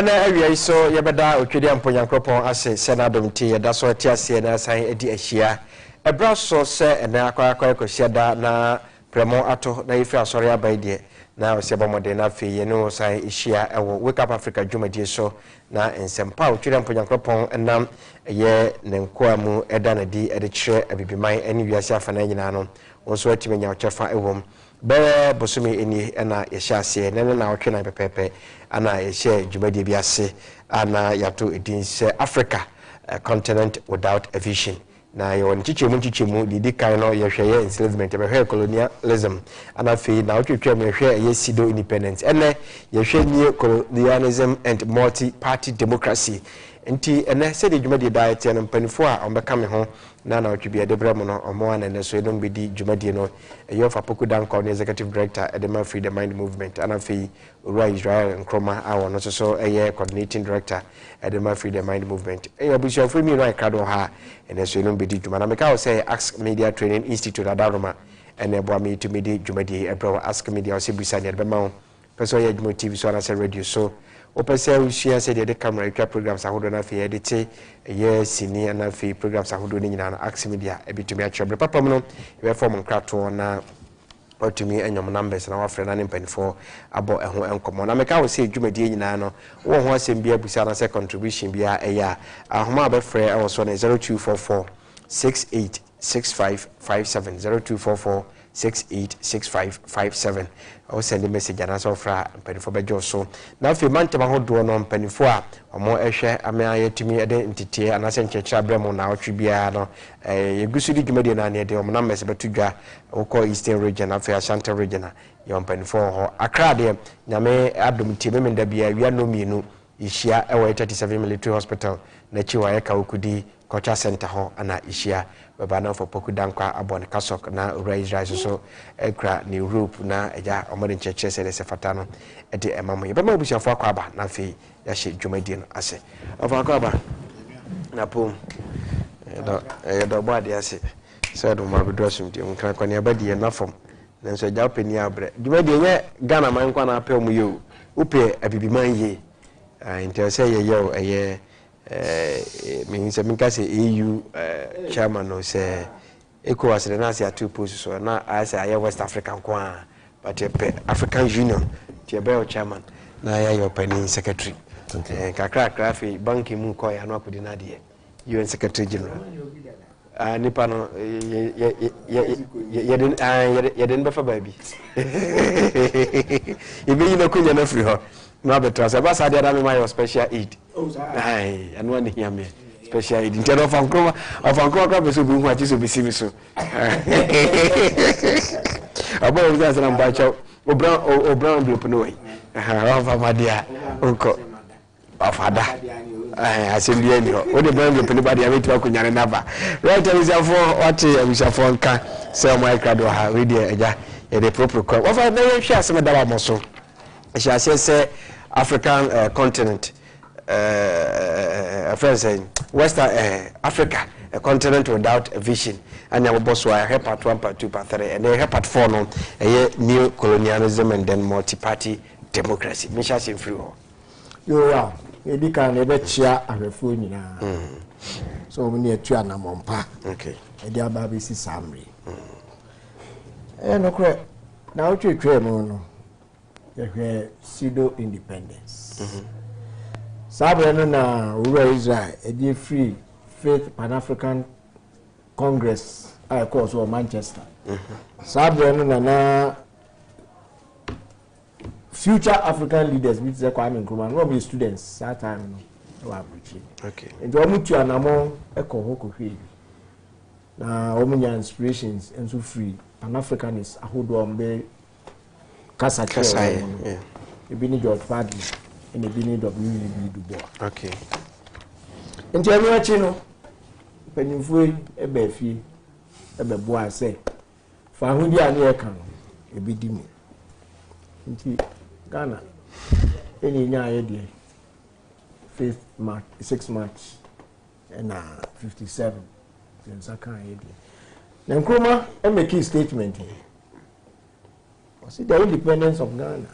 Na awia so yebeda otwedi amponyankropon ase senadom ti yeda so ti ase na san edi ahia ebra so se na akwa ekohia na premo ato na ifi asori abai de na ose bomode na fe ye no san ihia ewo Wake Up Africa dwumadie so na ensempa otwedi amponyankropon enam ye ne nkoamu eda na di ede kire abibiman eni wiase afana nyina no wonso atimenya ochefa ewom be bosumi eni na yehia ase na otwe na pepepe ana yehia dwumadie bi ase ana yato edin se Africa, a continent without a vision. Na yo nchichemu didi kan no yehweye enslavement be colonialism ana fe na otwetwe me hwe ye sido independence ene yehwe ni colonialism and multi-party democracy nti ene se de dwumadie diet en mpanifo a ombeka me ho na otwebia de brem no omo ana ne so edom bedi dwumadie no eyo fa poku dan ko executive director edema freedom mind movement ana fe ora Israel nkroma a wono so eye coordinating director edema freedom mind movement eyo busho for mi right crowd ha ene so edom bedi dwuma na meka say Ask Media Training Institute adaroma ene bo ami to medi dwumadie ebro Ask Media se bisa ne be ma peso ye dwuma TV so ana say radio so opese ushia se de camera ikwa programs ahodo na fe edit ye sini na fe programs ahodo ni nyina na Ask Media ebitumi achebre papa no be form nkrato na otumi enyom numbers na wafre na nimpanifo abo eho enkomo na meka wo se dwumadie nyina no wo ho asem bia busa na se contribution bia eya ahoma be frɛ ɛwɔ so na 0244 686557 0244 686557 or send a message and answer fra mpanifo bejo so na fe mantema hodo no mpanifo a omo ehwe amea yetumi ede ntete anase nchechira bremo na otwe bia no yegusu di dwumade na ne de omo na message betudwa woko Eastern region afa Ashanti region ya mpanifo ho Accra de nyame adom tie me nda bia wi anomienu ihia ewo 37 military hospital na chiwa yeka okudi culture center ho ana ihia baba for poku dankwa abon kasok na Israel so ekra ni Europe na eja omode ncheche se de sefata no ede emamo ye bema obusiafo akwaba na fe ya hye dwumadie no ase ofa akwaba na pom do body ase se do ma bedo asum die nkra kwani abadi na fom na so eja opani abre dwumadie nye Ghana man kwa na apel mu yo upe abibiman ye interese ye yo eye means I say EU chairman no say ECOWAS the na say two posts so na I say West African kwa but African Union the be chairman na your penny secretary kakra krafi banki mu ko ya no akudi na de UN secretary general nipa no ye den be fa baby e be no kunya na free ho no better say ba sa dey na me my special aid ai anu ani hia me special aid instead of ankoma ka be so bi hu achi so bi si mi so abo o za na mba cha obran envelope no way wa fa madia onko afada asembia ni ho o de brand envelope ni ba dia metu akunyane na ba right abusafo wate abusafo nka say my crowd ha we dey eja e dey proper call wa fa na we hwe asem da ba mo so e say African continent friends West Africa, a continent without a vision, and our boss were part 1, part 2, part 3, and they part 4 no a new colonialism and then multi-party democracy. Misha in free. You are you can never cheer a refugee. So many a Tuana Mompa. Okay. A dear baby Samri. And okay, now to Tremono. Pseudo independence. Sabrina na Israel a free faith Pan-African Congress I course or Manchester. Sabrina na future African leaders with the Kwame Nkrumah no be students that time no preaching. Okay. And omutu anamo eko hoko hwe. Na omunya inspirations and so free Pan-Africanists ahodo ombe Kasa, yeah. A bini George Fadley and a bini W.E.B. Du Bois. Okay. And tell me what you know. Penny a beefy, a boy say. For whom you are near can, a bidimo. Ghana, any idea. 5th March, 6 March, and 57. Since I can't idea. Then Nkrumah, and make a statement here. See, the independence of Ghana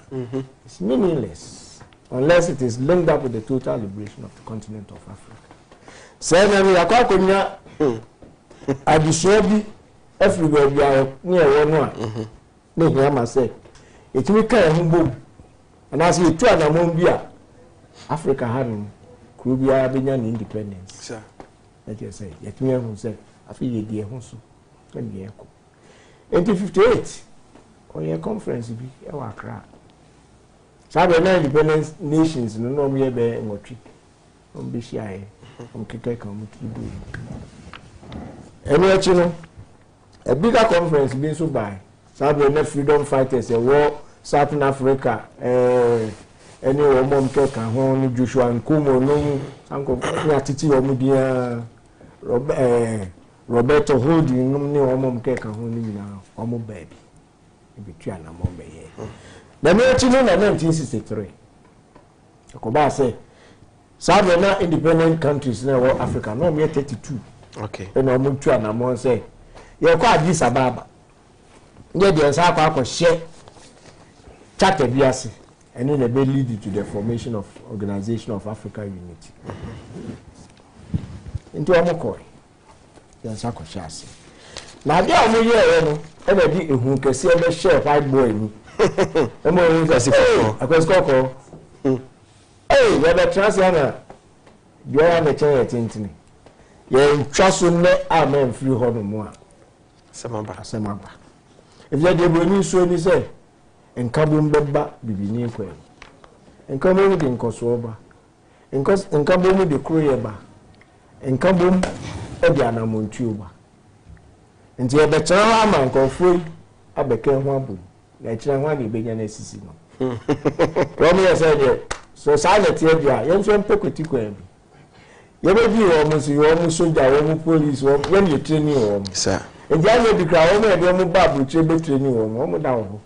is meaningless. unless it is linked up with the total liberation of the continent of Africa. Say na mi akwa konya adisua bi everywhere bi a ne ewo no a ne hia ma say etimi ka e humbom ana say etu anamon bi a Africa hanu kru bi a benya ni independence. Sir. Let you say etimi ehun say afi ye die ehun so na bi eko. 1958 oye conference bi e wa Accra. Sabe na independent nations no no me be ngotwi. On be share. On keke kan mu tudu. Eni echi no a bigger conference being so by Sabe na freedom fighters e war Southern Africa any mom ke kan ho ni Joshua Nkomo no anko ni atiti o mu dia Roberto Hold no ni mom ke kan ho ni na o mu baby e bitua na mom be ye na me echi no na 1963 ko ba say Sabe na independent countries na wo Africa no me 32 okay e na mo tua na mo say ye kwa Addis Ababa ye de sa kwa share charter biase and then be lead to the formation of Organization of African Unity into amokoi ye sa kwa share na dia omo ye no e na di ehun kese be share white boy ni e mo yin sa akwesko hey we be transiana dia na chen tintini ye ntwaso ne amen free ho no mo a semamba if you dey boni so ni say enkabom beba bibini kwa enkabom de nkoso ba enkabom de kroye ba enkabom e de anamontuo ba nti e be tara ama nkofoi abeke ho abo na kire ho ade benya na sisi no romi ya say de so silent here dia yen so mpekoti kwa bi ye be bi wo mo so yo mo soldier wo mo police wo yen ye training wo sir eji anya bi kra wo me de mo babu tre be training wo mo da wo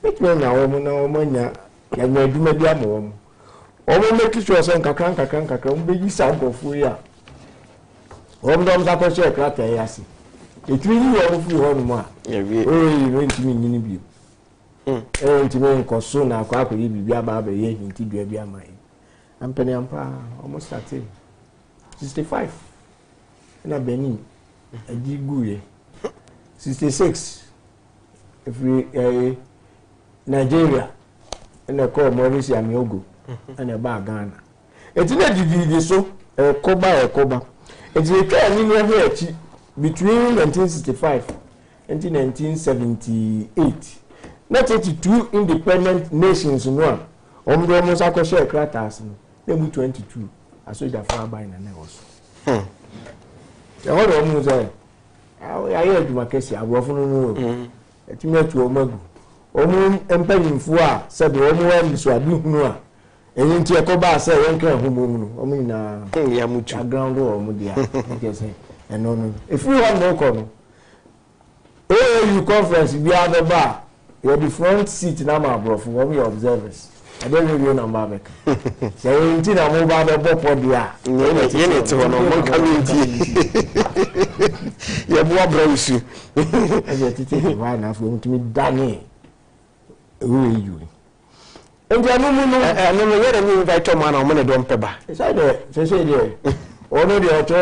me na wo mo na wo manya ya nya aduma bi am wo mo make sure so nkakran mo be yi sa nkofo ya wo mo dom sa ko share kra ta ya si e training wo mo fu ho no ma ya wi no ntimi nyini bi ntimi nkoso na akwa akori bibi aba ba ye hinti dua bi ama yi ampani ampa almost started 65 na Benin Ajiguye 66 every Nigeria and a call Maurice Amiogo and a bar Ghana. It's not the so Koba. It's a training here between 1965 and 1978. Not 82 independent nations in one. Omdo Mosako share craters, maybe 22. I saw that far by and also. The whole of them I heard my case. I was no. It's me to Omagu. Omun empanyimfo said the omu so adu hunu a eyin ti ekoba say wen kan humu no omu na ya mutu ground omu dia nke say eno if we want no come you conference bi adaba you the front seat na ma brofo omu your observers I don't know your number back say yin ti na mo ba be bopo dia ye ti wono mo community ye bo abrawusu e ti ti wa na fo mutimi dani you and the no yere mi invite man o me don peba say there ono de ocho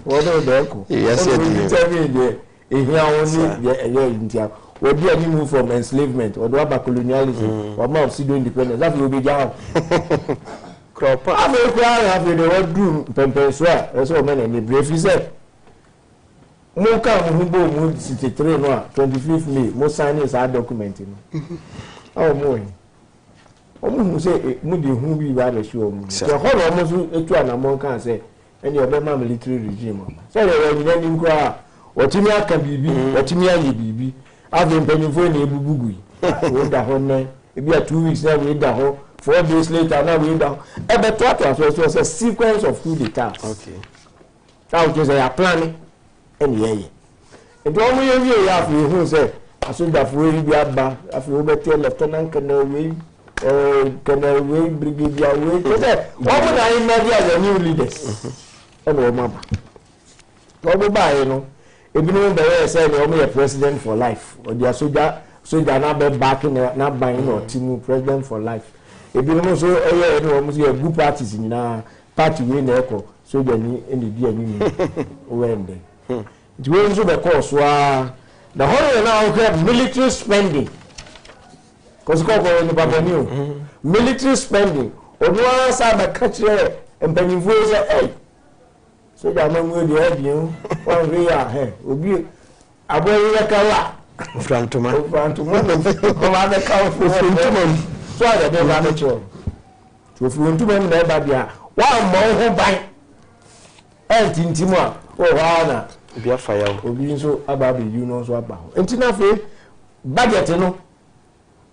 ono de ko yes ehia oni ye ntia we be any move from enslavement or do about colonialism or more pseudo independence that will be down crop Africa have the what do pempe so so men and brave say mo ka mo bo mo 63 no 25th May mo sign is our document no oh mo say mo de hu bi ba be show mo so ho mo so etu anamon kan say any obema military regime say we nyina ni nkwa otimi aka bibi otimi aye bibi ave mpanifo na ebubugu we da ho na ebi 2 weeks na we da ho 4 days later na we da ho e be to a sequence of coup d'etat okay now just a plan and yeah and all we have we who say asoja for bi aba afi we better lieutenant colonel we brigadier we say what would I imagine as a new leaders and we mama what buy no ebinu be say no president for life or the soja na be back na ban no team president for life ebi no so eye no mo so good parties nyina party we na eko so gani ene di ani wende it we so be course wa the whole now have military spending cause ko ni papa ni o military spending odwa sa ba kachire empanyimfo say so da ma mu di abi o wan we ya he obi aboyi yakala Frantuma no ko ma be ka frantuma so ada be ba no cho to frantuma na ba bia wa mo ho ban entintimo a o wa na bia fire obi nso ababe you know so aba ho entina fe budget no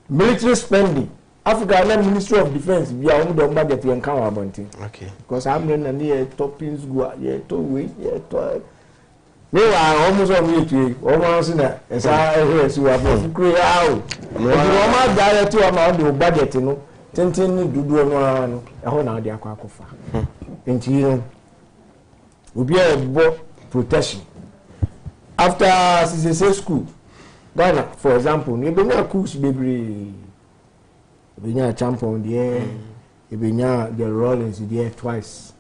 military spending Africa na Ministry of Defense bia o do budget yen kan wa bontin okay because am na ne toppings go ye to we ye to me wa almost on me tu o ma so na esa ehe si wa bo kure awo o ma direct o ma do budget no tenten ni dudu no ano e ho na de akwa akofa enti no obi e bo protection after CCC school Ghana for example ni be na cooks bebre be na champion there be na the Rollins there twice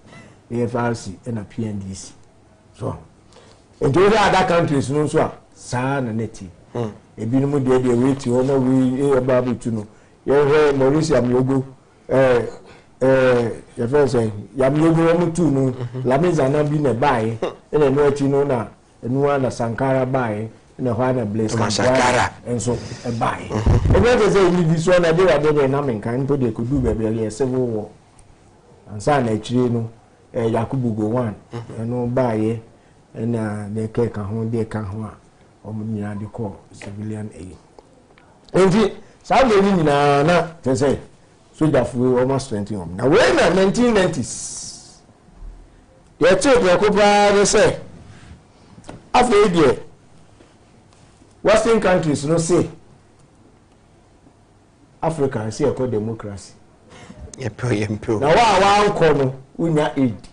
AFRC and a PNDC so in the other countries no so sa na neti e bi no mo de wait o mo we babu tu no ye Maurice Amiogo ye fe say Amiogo mo tu no la meza na bi na bae e na no achi no na enu na Sankara bae na ho na Blaze Sankara enso e bae e be say ni this one na dey wa dey na men kan to dey kudu be be civil war ansa na achire no Yakubu go one enu bae na de ke ka ho de ka ho a o mo nyina de call civilian aid enti sa de ni nyina na te say soldier for almost 20 on now when na 1990s ye check we ko bra de say after there western countries no say Africa say e democracy yempo na wa anko no unya aid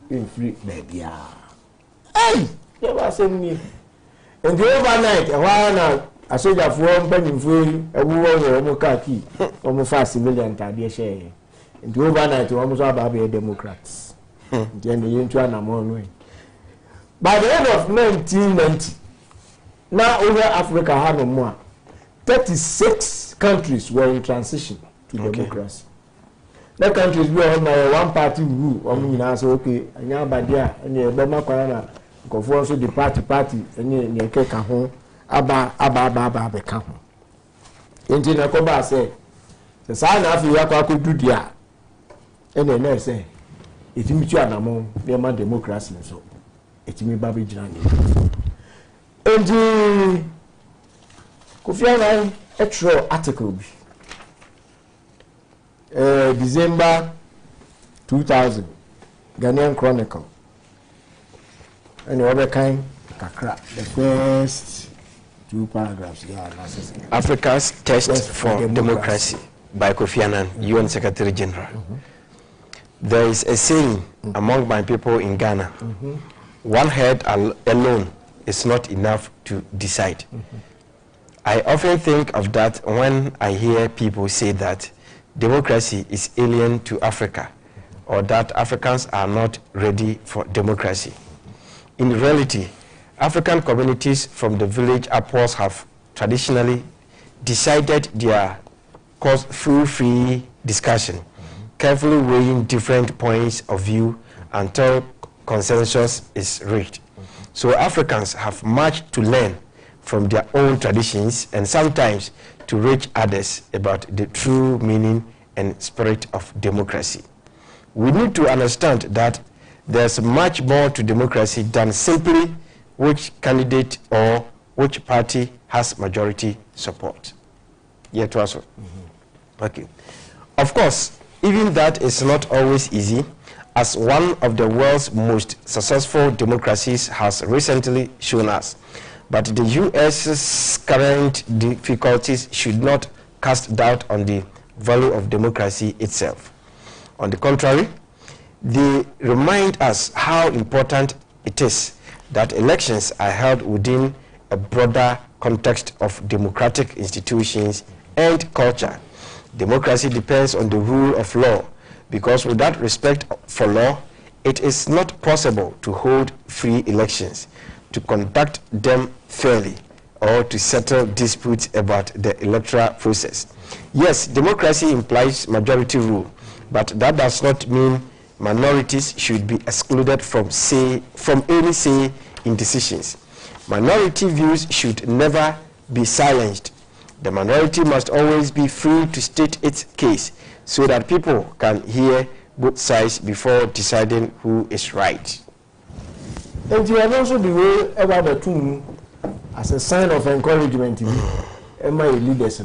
in free baby hey you ba say me and the overnight na a soldier for mpanimfo ewuwo wo kaki o mo fa civilian tade share and the overnight wo mo so aba be democrats then the yentu anamo no by the end of 1990 now over Africa had no more 36 countries were in transition to democracy. The countries we have one party rule o mo nyina say okay anya abadia anya e be makwa na nkofo so the party anya ne keka ho aba be ka ho enti na ko ba say sa na afi yakwa ko dudia ene na say etimi tu anamo be ma democracy so etimi ba be jina ni enti ko fiana extra article bi December 2000 Ghanaian Chronicle and over kind kakra the first 2 paragraphs Africa's test for democracy by Kofi Annan, UN Secretary General. There is a saying among my people in Ghana, one head alone is not enough to decide. I often think of that when I hear people say that democracy is alien to Africa, or that Africans are not ready for democracy. In reality, African communities from the village upwards have traditionally decided their cause through free discussion, carefully weighing different points of view until consensus is reached. So Africans have much to learn from their own traditions and sometimes to reach others about the true meaning and spirit of democracy. We need to understand that there's much more to democracy than simply which candidate or which party has majority support. Yet also. Okay. Of course, even that is not always easy, as one of the world's most successful democracies has recently shown us. But the US's current difficulties should not cast doubt on the value of democracy itself. On the contrary, they remind us how important it is that elections are held within a broader context of democratic institutions and culture, Democracy depends on the rule of law, because without respect for law, it is not possible to hold free elections, to conduct them fairly, or to settle disputes about the electoral process. Yes, democracy implies majority rule, but that does not mean minorities should be excluded from any say in decisions. Minority views should never be silenced. The minority must always be free to state its case so that people can hear both sides before deciding who is right. And you have also the way about the two as a sign of encouragement in my leaders.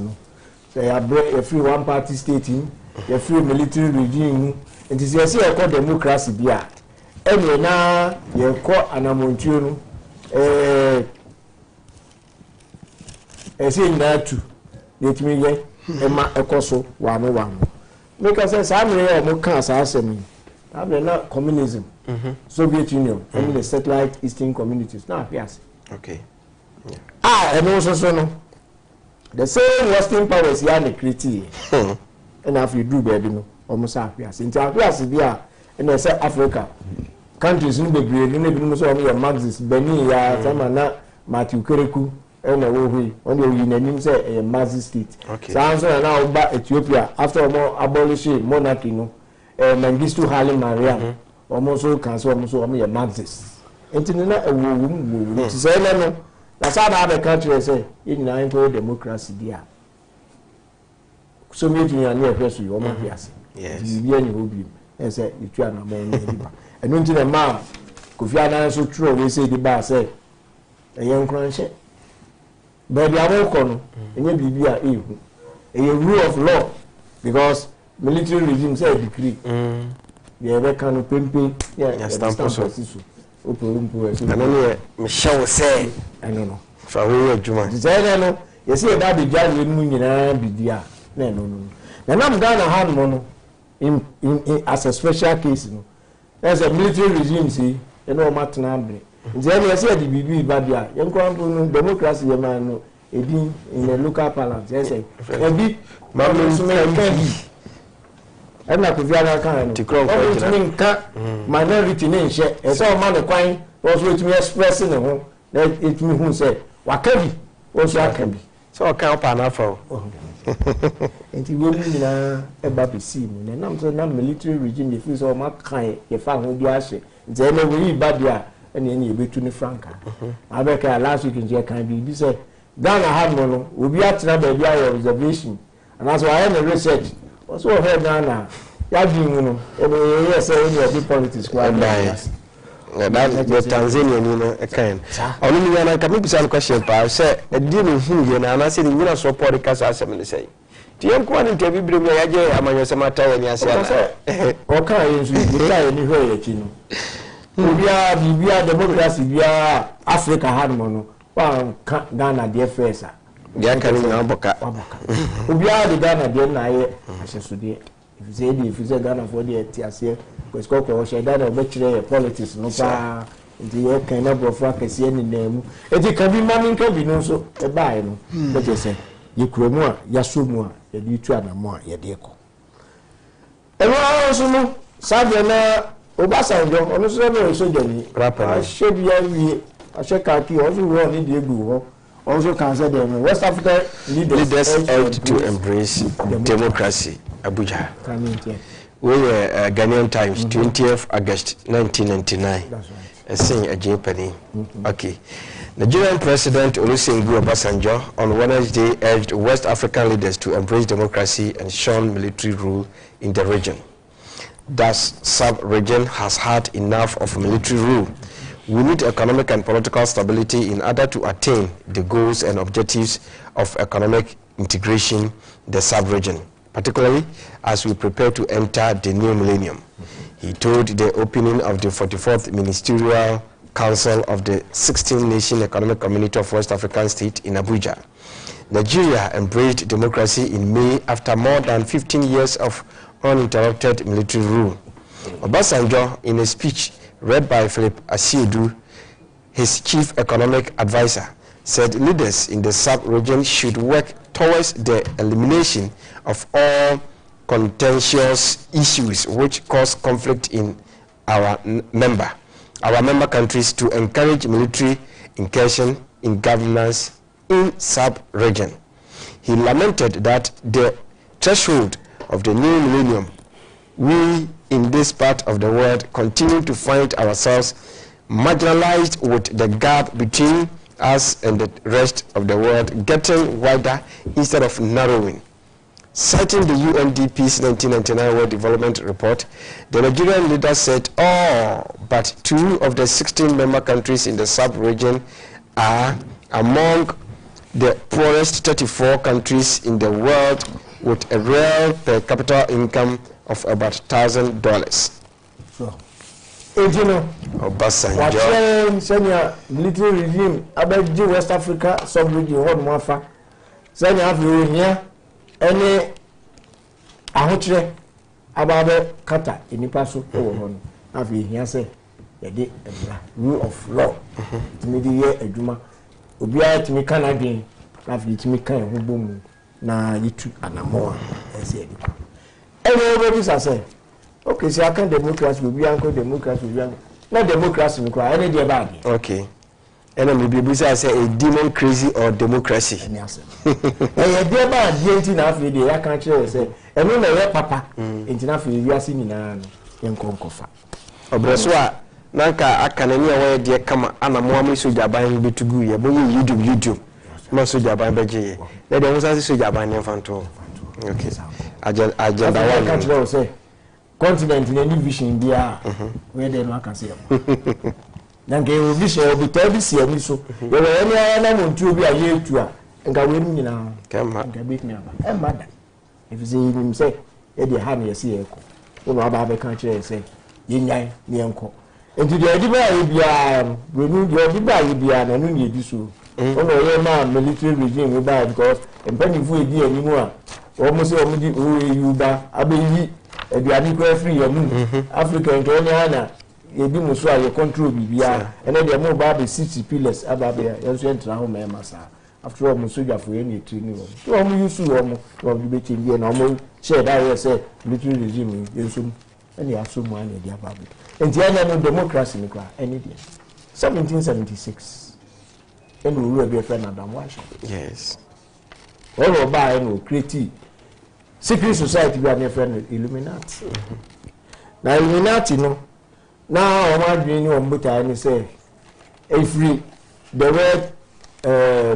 They are a free one party state, a free military regime. And this is a called democracy. And now you call an amontuno. I say that too. Let me get a coso one. Make us say, I'm here, more cancer. I'm not communism, Soviet Union, I mean the satellite Eastern communities. Now, yes. Okay. Yeah. And also, so no. The same Western powers here in the critique. And if you do, baby, no, almost half years. In Africa, and I say Africa, countries in the grade, in the Brunos of your Marxist, Benin, Samana, Matthew Kereku, and a way, only in a new say a Marxist state. Okay. So now back Ethiopia, after more abolishing monarchy, no, Mengistu Haile Mariam, almost all council, almost all a Marxist. And to know a woman, to say, no, that's how other countries say, in nine democracy, dear. So meeting you near person, you almost yes. Yes. You will be, and say, you try no more. And until the man, Kofiana so true, we say the bar say, a young crunch. But the American, and you be a rule of law, because military regime say decree. The other kind of pimping, yeah, stamp and only Michelle say, I don't know. For real, Juma. Designer, you see that the judge will mean be there. No. And I'm gonna have mono in as a special case. No, there's a military regime, see, you know, Martin. Then you see the BB Badia, young democracy, man, no, in the local parlance. Yes, a big I'm not to minority name share. And so man of quine was with me expressing the home. That it me who said, what can be? Also, I can be. So I can't pan for. And he will be a baby scene. And I'm saying, military regime, if you saw my kind, if I would be ashy. Then we Badia and then you be to the Franca. I bet last week in Jack can be said, Ghana had one, will be at another observation. And that's why I am a research. Also, heard Ghana. Yading, yes, I politics quite nice. That's the Tanzanian, you know, a kind. Only when I come up with some question, I say, a deal with him, and I said, you know, so podcast as I'm say. The young one in TV bring me again, I'm your Samata, and I say, okay, you try anywhere, you know. We are democracy, we are Africa Harmono, Ghana, dear Fraser. The Ankarin Amboka. We are the Ghana, dear Naye, I should if you say Ghana for the TSA, because Coco, she done a bachelor politics, no far, the kind of fracas in them. And it can be money, can be no so a buy, no. But you say, you could more, Yasumua, you try no more, your dear. And also, no, Sabina, Obasanjo, honestly, so Jenny, I should be a check out you also run in the Google. Also consider them West African leaders urged to embrace democracy. Abuja. We were Ghanaian Times, 20th August 1999. That's right. Saying a J-penny. Okay. Nigerian President Olusegun Obasanjo on Wednesday urged West African leaders to embrace democracy and shun military rule in the region. Thus, sub-region has had enough of military rule. We need economic and political stability in order to attain the goals and objectives of economic integration in the sub-region, particularly as we prepare to enter the new millennium. He told the opening of the 44th Ministerial Council of the 16-Nation Economic Community of West African States in Abuja. Nigeria embraced democracy in May after more than 15 years of uninterrupted military rule. Obasanjo, in a speech read by Philip Asiedu, his chief economic advisor, said leaders in the sub-region should work towards the elimination of all contentious issues which cause conflict in our member countries, to encourage military incursion in governance in sub-region. He lamented that the threshold of the new millennium, we in this part of the world continue to find ourselves marginalized, with the gap between us and the rest of the world getting wider instead of narrowing. Citing the UNDP's 1999 World Development Report, the Nigerian leader said all but 2 of the 16 member countries in the sub-region are among the poorest 34 countries in the world, with a real per capita income of about $1,000. So, Obasanjo, senior military regime, about West Africa sub-region, what Mafa, senior Africa, any ahotre about kata inipaso over hon. Afi here say, the rule of law. To me, the year Eduma, Obia to me Canadian, Afi to me kind of boom. Na yitu anamoa ese edu everybody say okay, so I can democracy will be uncle democracy will be not democracy me cry any dey bad. Okay, and maybe we say a demon crazy or democracy any answer eh dey bad dey na afi dey ya kan kire say eno na we papa entina afi wi ase nyina no yenkonkofa obreso a nanka akanani a we dey kama anamoa me soja ban betugu ye bo YouTube ma soja ban beje na dem say soja ban ne fanto. Okay, agenda one country say continent in any vision dia where they no can say then get vision will be tell this year so you were any na muntu bi aye tu a nka we nyina nka bit me aba e mada if you say him say e dey ha na yesi e ko no aba be kan kire say yenyan ne enko enti dey di ba ye bia we nu dey di ba ye bia na nu ne di so ono ye ma military regime we ba because empanifu e di animu a almost di yuba abeyi eduani ko free yamu Africa nke onye ana ebi muso a ye control bibia ene de mo ba be 60 pillars ababe yenso entra ho ma masa after all muso jafo ye na etini wo so omo yusu wo bi be change na omo share that way say military regime yenso ene aso mu ana de ababe enti anya no democracy ni kwa ene de 1776 ene uru be friend Adam Wash. Yes, all over no create secret society we are near friend Illuminati. Now Illuminati no. Now I'm adwin on buta and say if the word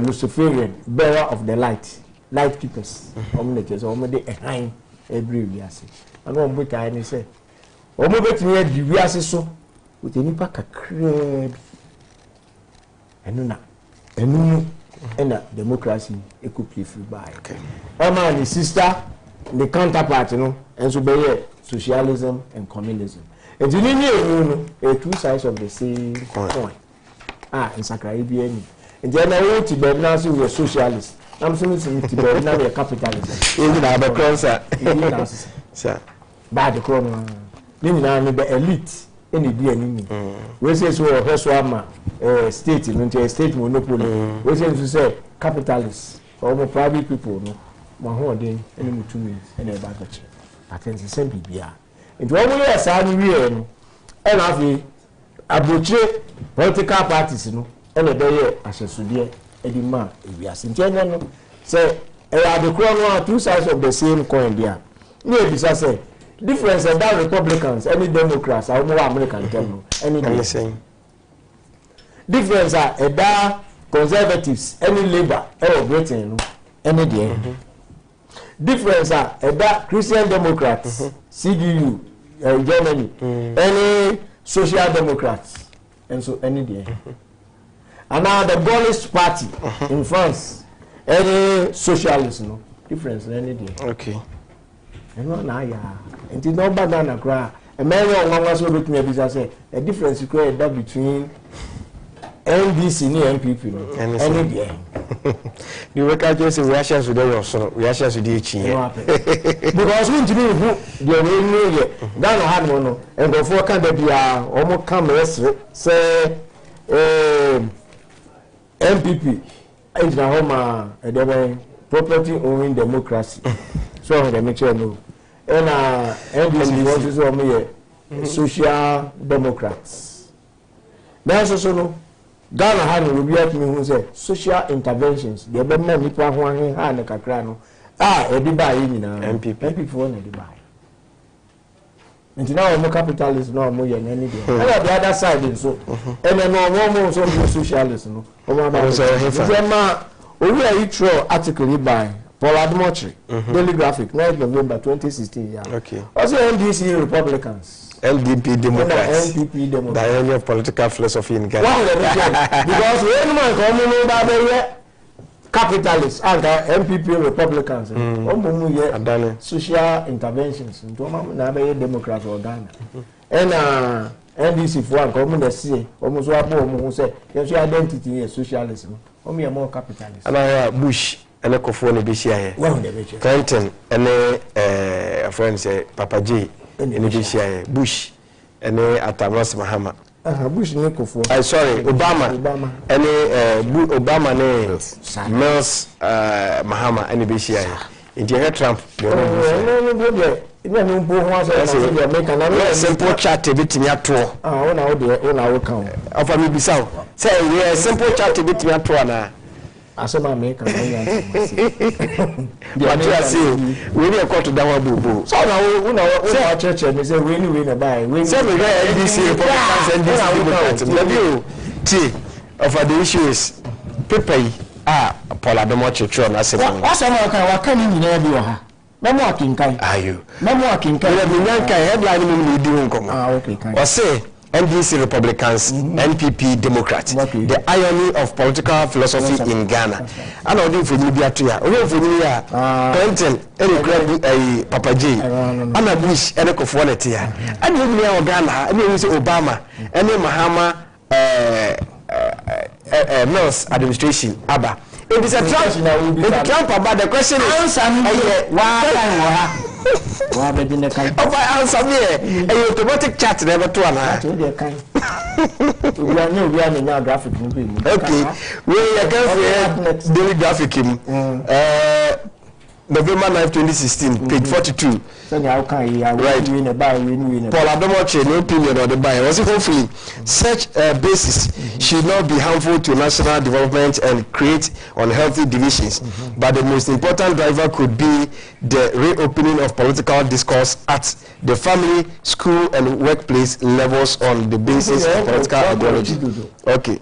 Luciferian, bearer of the light keepers. Omnitors omede behind every biase. And on buta and say omo betimi adi biase so with any pack crab. Enuna ena democracy e could play free by. Okay. The sister, the counterpart, and so be socialism and communism. And you need two sides of the same coin. In Sakarabia. And then I want to be now we are socialists. I'm saying to be now we are capitalists. Even the crown, sir. Bad the crown. The elite. Any DNA. We say so Heswama state into state monopoly. We say to say capitalists or private people no. Mahode any mutumi any bagachi. Attend the same bibia. Into one way as I know and have a political parties no and a day as a sudie Eddie man we are sintiano say the crown two sides of the same coin there. Maybe say difference about Republicans, any Democrats, or more American general, any same. Difference about Conservatives, any Labour, or Britain, any day. Difference about Christian Democrats, CDU, Germany, any Social Democrats, and so any day. And now the Gaullist Party in France, any Socialist, no difference any day. Okay. And no na ya enti no bad na kra e me no so bet me bisa say a difference between NDC and MPP no any there you work out just reactions with your so reactions with the chin because we do the way no ye dan no ha no and go for can there bia omo come say MPP in the home property owning democracy. So the make sure no. And NDC was also social democrats. That's also no. Ghana had will be at me who say social interventions. The government people who are in Kakrano. Everybody in MPP for everybody. And now more capitalism, no more than anything. And on the other side, so and then no more socialism. We are article by Paul Admochi, Daily Graphic, 9 November 2016. Yeah. Okay. Also NDC Republicans. LDP Democrats. LDP Democrats. The area of political philosophy in Ghana. Because when man come over capitalists and MPP Republicans, social interventions, Democrats or Ghana. And NDC for one come to see almost what more say your identity is socialism. Only more capitalist. And Bush and a Kofone Bishia. Clinton and a friend say Papa J in Bishia. Bush and Atamas Mahama. Bush Nikofo. Sorry, Obama. Any Obama name Mills Mahama and Bishia. In Trump. Simple chat a bit in your tour. On our count. Of me be so. Say, we are simple chat a bit in your tour now. As a man make a what you are saying, we need a call to that boo. So now, our church and they say, win a buy. Say, we got NDC Republicans and this of the issue is Pepe. Paul Adomochi Tron, I said, what's a what can you never Memo Kinkai. Are you? Memo Kinkai. You have been headlining me doing come. Okay. Or say NDC Republicans, NPP Democrats, the irony of political philosophy in Ghana. I know you for Libya to ya. Over for Libya, Clinton, any grab a Papa J, Anna Bush, and a Kofoneti. And you know Ghana, and you say Obama, and then Mahama Mills administration, Abba. It is a Trump. Trump about the question is answer me. A automatic chat never to an we are now graphic. Okay, we are going to daily graphic him. November 9, 2016, page 42. Right. Paul Adomoche, no opinion on the buyer. Was it hopefully such a basis should not be harmful to national development and create unhealthy divisions. But the most important driver could be the reopening of political discourse at the family, school, and workplace levels on the basis of political ideology. Okay.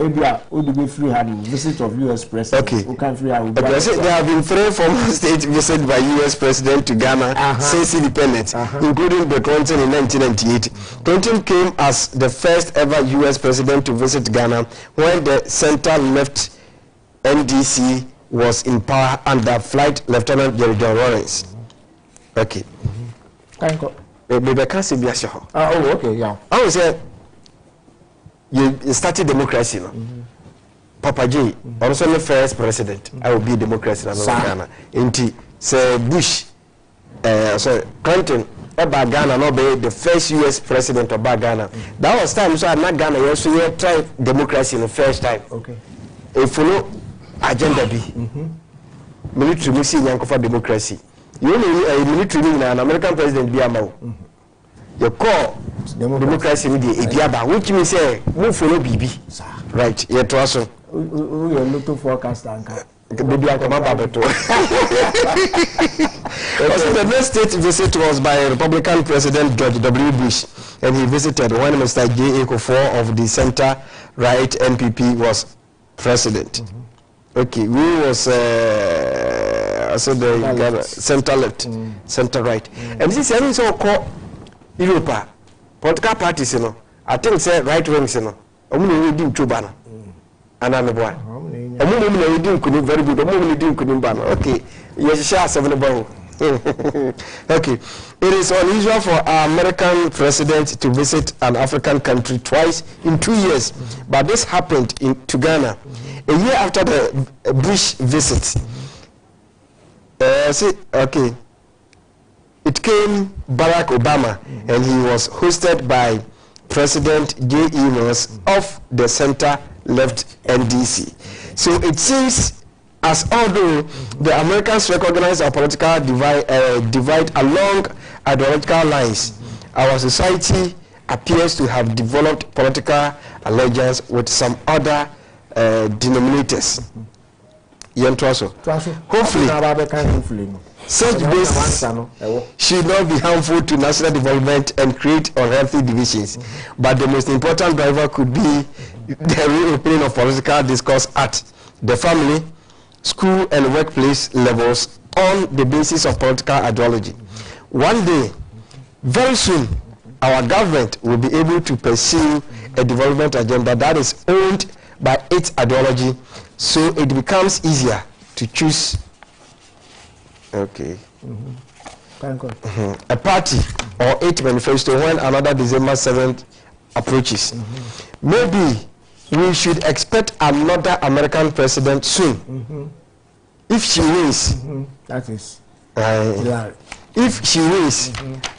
Visit of U.S. President. Okay. There have been 3 former state visits by U.S. President to Ghana since independence, including the Clinton in 1998. Clinton came as the first ever U.S. President to visit Ghana when the center-left NDC was in power under Flight Lieutenant Jerry John Lawrence. Okay. Thank you. Oh, okay, yeah. I would say you started democracy, no? Papa J, also the first president. I will be democracy in Ghana. Say Bush, Clinton, about Ghana, not be the first U.S. president of Ghana. That was time, so I'm not Ghana. You also try democracy in the first time. Okay. If follow agenda B, military mission for democracy. You know, a military in an American president be a man. You call democracy in the Ibiaba, which means say move follow BB. Right? Yeah, to us. We are looking for forecast. Maybe I come up with it. The next state visit was by Republican President George W. Bush, and he visited when Mr. J. Ekufuor of the center-right NPP was president. Okay, we was the center-left, center-right, and this is so called Europe political parties, you know. I think say right wings, you know. Only we do Chubana, and I'm a boy. Very good. Okay. Yes, share 7 bow. Okay. It is unusual for an American president to visit an African country twice in 2 years, but this happened to Ghana a year after the Bush visit. Okay. It came Barack Obama, and he was hosted by President J.E. Mills of the center-left NDC. So it seems as although the Americans recognize our political divide along ideological lines, our society appears to have developed political allegiance with some other denominators. Hopefully, such bases should not be harmful to national development and create unhealthy divisions. But the most important driver could be the reopening of political discourse at the family, school, and workplace levels on the basis of political ideology. One day, very soon, our government will be able to pursue a development agenda that is owned by its ideology, so it becomes easier to choose a party or its manifesto when another December 7th approaches. Maybe we should expect another American president soon. If she wins, that is if she wins,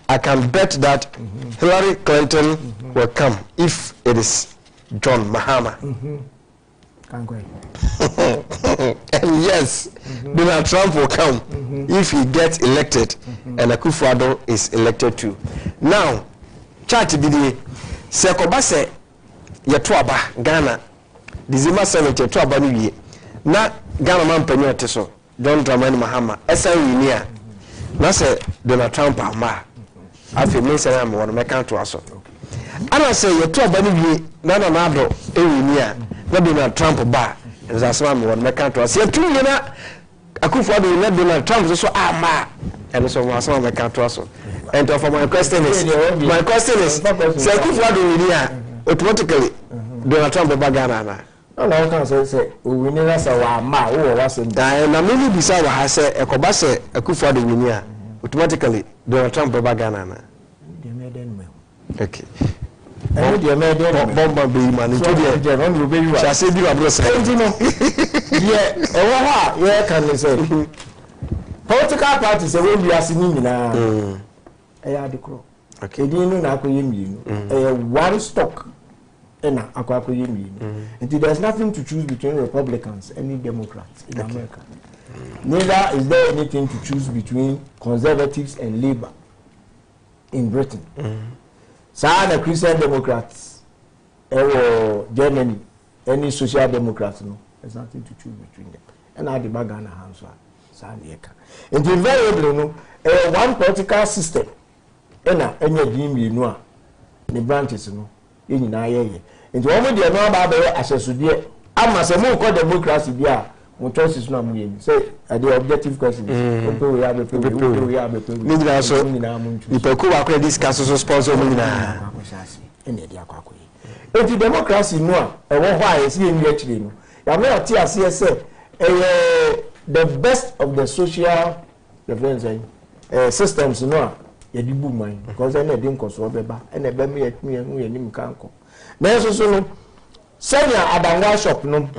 I can bet that Hillary Clinton will come if it is John Mahama. And yes, Donald Trump will come if he gets elected and Akufo-Addo is elected too. Now, chat bidi se kobase yetuaba Ghana December 7th yetuaba ni wie na Ghana man panyi oteso John Dramani Mahama esan winia na se Donald Trump ama afi me se am won meka to aso ana se yetuaba ni wie na ado winia na Donald Trump ba zasama me won meka to aso yetu ni na Akufo-Addo na Donald Trump so ama and so wasama meka to aso. And for my question is say Akufo-Addo winia automatically Donald Trump ba Ghana na. No, can say we need us a ma who was in die na me bi say wa ha say ekoba say Akufo-Addo winia automatically Donald Trump ba Ghana na. Okay. And the bomba be man into the on you be you shall say you abro say yeah yeah can say political parties say we are singing na eh the crow. Okay. Edinu na akoye mienu one stock na akoye mienu. And there's nothing to choose between Republicans and Democrats in America. Neither is there anything to choose between conservatives and Labour in Britain. The Christian Democrats, Germany, any social Democrats, no, there's nothing to choose between them. And I debug on a hands and invariably, no, one political system, any dream you know, the branches, no, in and the moment you know about the access to the I must have more democracy there. What choice is not me. Say the objective question is we have a people. So people who are discuss so sponsor me na. If the democracy no, why is he actually no? Ya me ati ase say the best of the social defense systems no ya di bu man because na dey nkoso obeba na ebe me yatumi hu yanim kanko. Na so so no senya adangwa shop no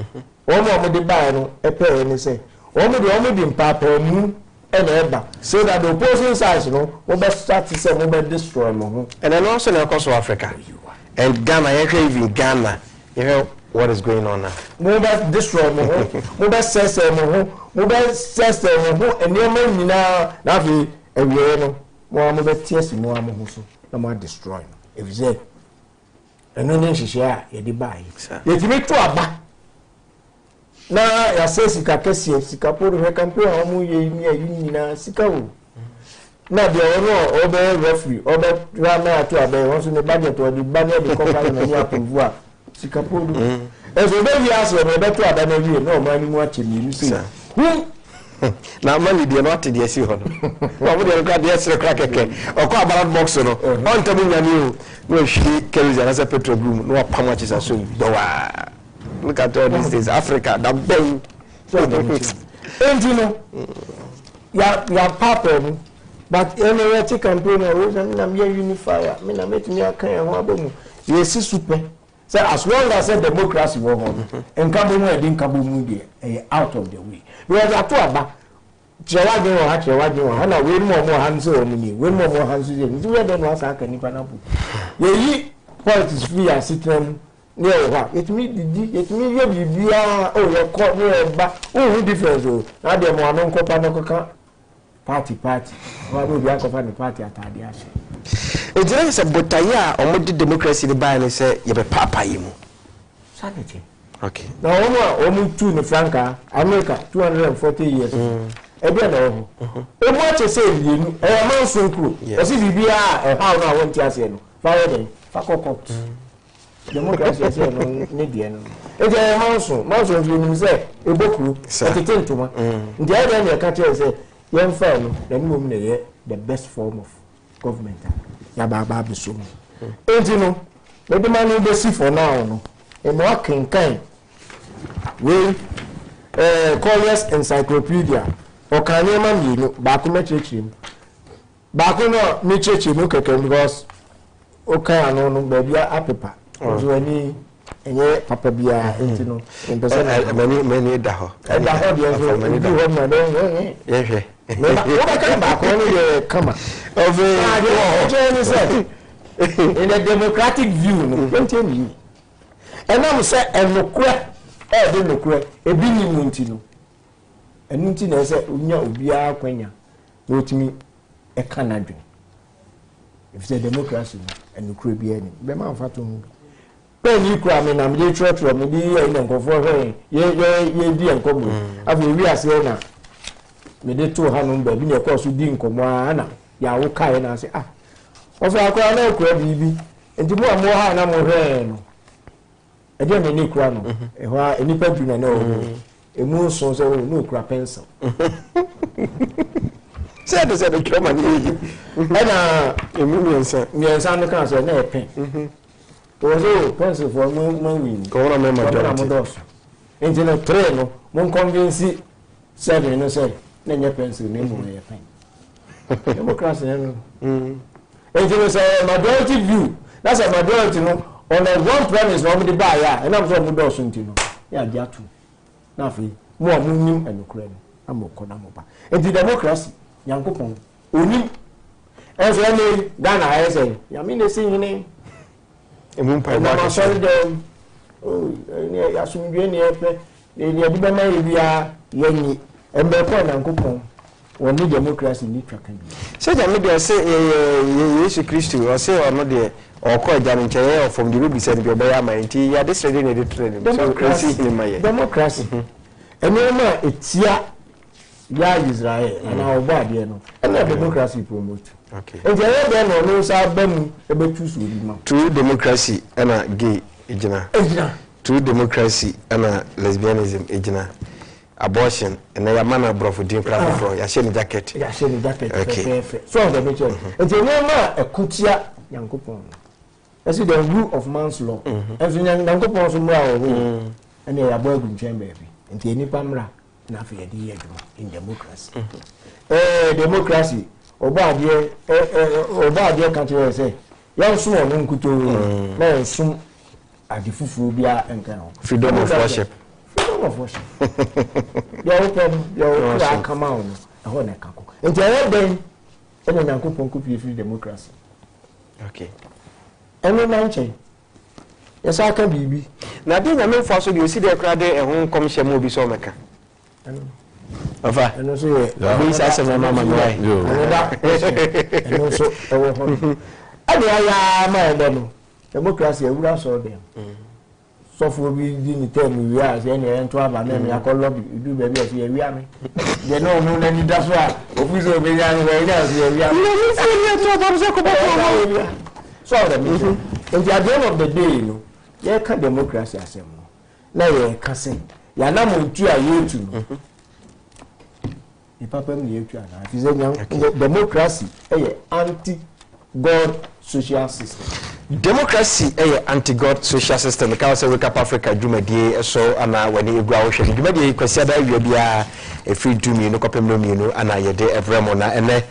Omo de buy no epe ni say omo de mpapa mu e na eba so that the opposing side no we be start to say we be destroy mo. And then also in across Africa and Ghana, even Ghana, you know what is going on now. We be destroy mo, we be sese mo, we be sese mo and you man nyina na fi ewie no mo be tiesi mo ho so na mo destroy. If you say eno ni hihia ye de buy. Ye ti me to aba na ya say sika kese sika podo he campaign amu ye ni ayi na sika wo na de ono obe referee obe drama to abe won so ne budget o di budget de company na ni approve a sika podo so be wi aso me be to abe na wi no ma ni mu ache mi say na mani de no de esi ho no wa mo de ka de esi kra keke o ko ballot box no on tami nyami o no hwi kerosene na se petrol boom no wa pam ache sa so do wa. Look at all these things. Africa, the bang. And you know, your papa, but anyway, campaign, I'm here unifier. I mean, I met me a kind of yes, super. So as long as the democracy was on, and Kabumu didn't Kabumu out of the way. Because I told about Chawadi, and I win more hands on me, win more hands on you. You don't know what I can even. Ye politics free and sitting. near what? It me be oh, your court near back. Oh, difference. Now, they want no copa party. Why would you have a party at Adiashi? It's a botaya or democracy the buy and say, you be papa you. Sanity. Okay. Now, almost 2 in Franca, America, 240 years. Again, oh, what you say, you a monsoon crew. As if you be a how now went to say, fire them, fuck democracy, Nidian. It's a monsoon, you say, a book, set it into one. The other end, catcher say, young fellow, then woman, the best form of government. Yababa so. Ain't you know, let the man be see for now. And walking kind. We Collier's Encyclopedia. Or can you man you back me churching? Back no me churching look at because okay, I know baby a paper. So any papa bia you know in person many daho. And daho the many daho. Yeah. What can back only the come of in a democratic view, no, continue. And I'm say and no crack, no crack, a billy muntino. And Muntin said, Ubia Quenya, wrote me a Canadian. If the democracy and the Caribbean, Bema Fatum. When you cram in, I'm the church from the and go for her, ye dear Cobu. I will be a sailor. Me de 200 baby, of course, you didn't come on. Ya woka and I say, ah, also I cry no crab, baby, and to more and I'm more. Again, any crown, any pension, I know. A moon so no crap pencil. Said to say the common and a million, sir, me and Santa Council, no pen. Was all pencil for one go on, member. Engine of train, won't convince 7 no say, then your pencil, name on your pen. Democracy, and you say majority view. That's a majority, no. On a one premise, nobody buy, and I'm from Dawson, you know. Yeah, Jatu. Nothing more moving and Ukraine. I'm more Konamopa. And the democracy, young Kupon, Unim, as any Ghana, I say, Yamina singing name. And I'm sorry, them. Oh, Yasum Genie, we are Yenny, and Belpon and Kupon. When the democracy need to can be. So that maybe I say, yes, Christy, or say, or not there, or call Jamin Chair from the Ruby said, by my tea, yeah, this ready to training. Democracy in my democracy. And no, it's ya Israel, and our body, and our democracy promote. Okay. And the other one knows our bem about true democracy and a gay ejina. True democracy and a lesbianism ejina. Abortion and a man of broth with Jim Craft for your shame jacket. Your shame jacket. Okay. So the nature. And the name a kutia young coupon. That's the rule of man's law. As in young coupons and they are burning chamber. And the Nipamra, nothing in democracy. Democracy, Oba dear country say, young soon, Unkuto, man soon at the Fufubia and Colonel. Freedom of worship. Of worship. Your open, your come out, a whole neck. And the other day, and then Uncle Ponku free democracy. Okay. And no mansion. Yes, I can be. Now, being a man for so you see the crowd and home commission will be so mecca. Of and also, these are some mamma, and also, I my democracy, we are so them. So for we didn't tell me we are any and to have a name, I call lobby, you do baby as we are me. They know no any that's why. Official be young way as we are. So the meeting. And the end of the day, you know, there can democracy as now you can say, ya na mo tu a you to. The papa me you to na. If you say democracy, anti-God social system. Democracy anti-God social system. The Council of Africa Jumadi so ana when you go out. Jumadi kwasiada you be a free to me no kopem no me no ana yede evremo na ene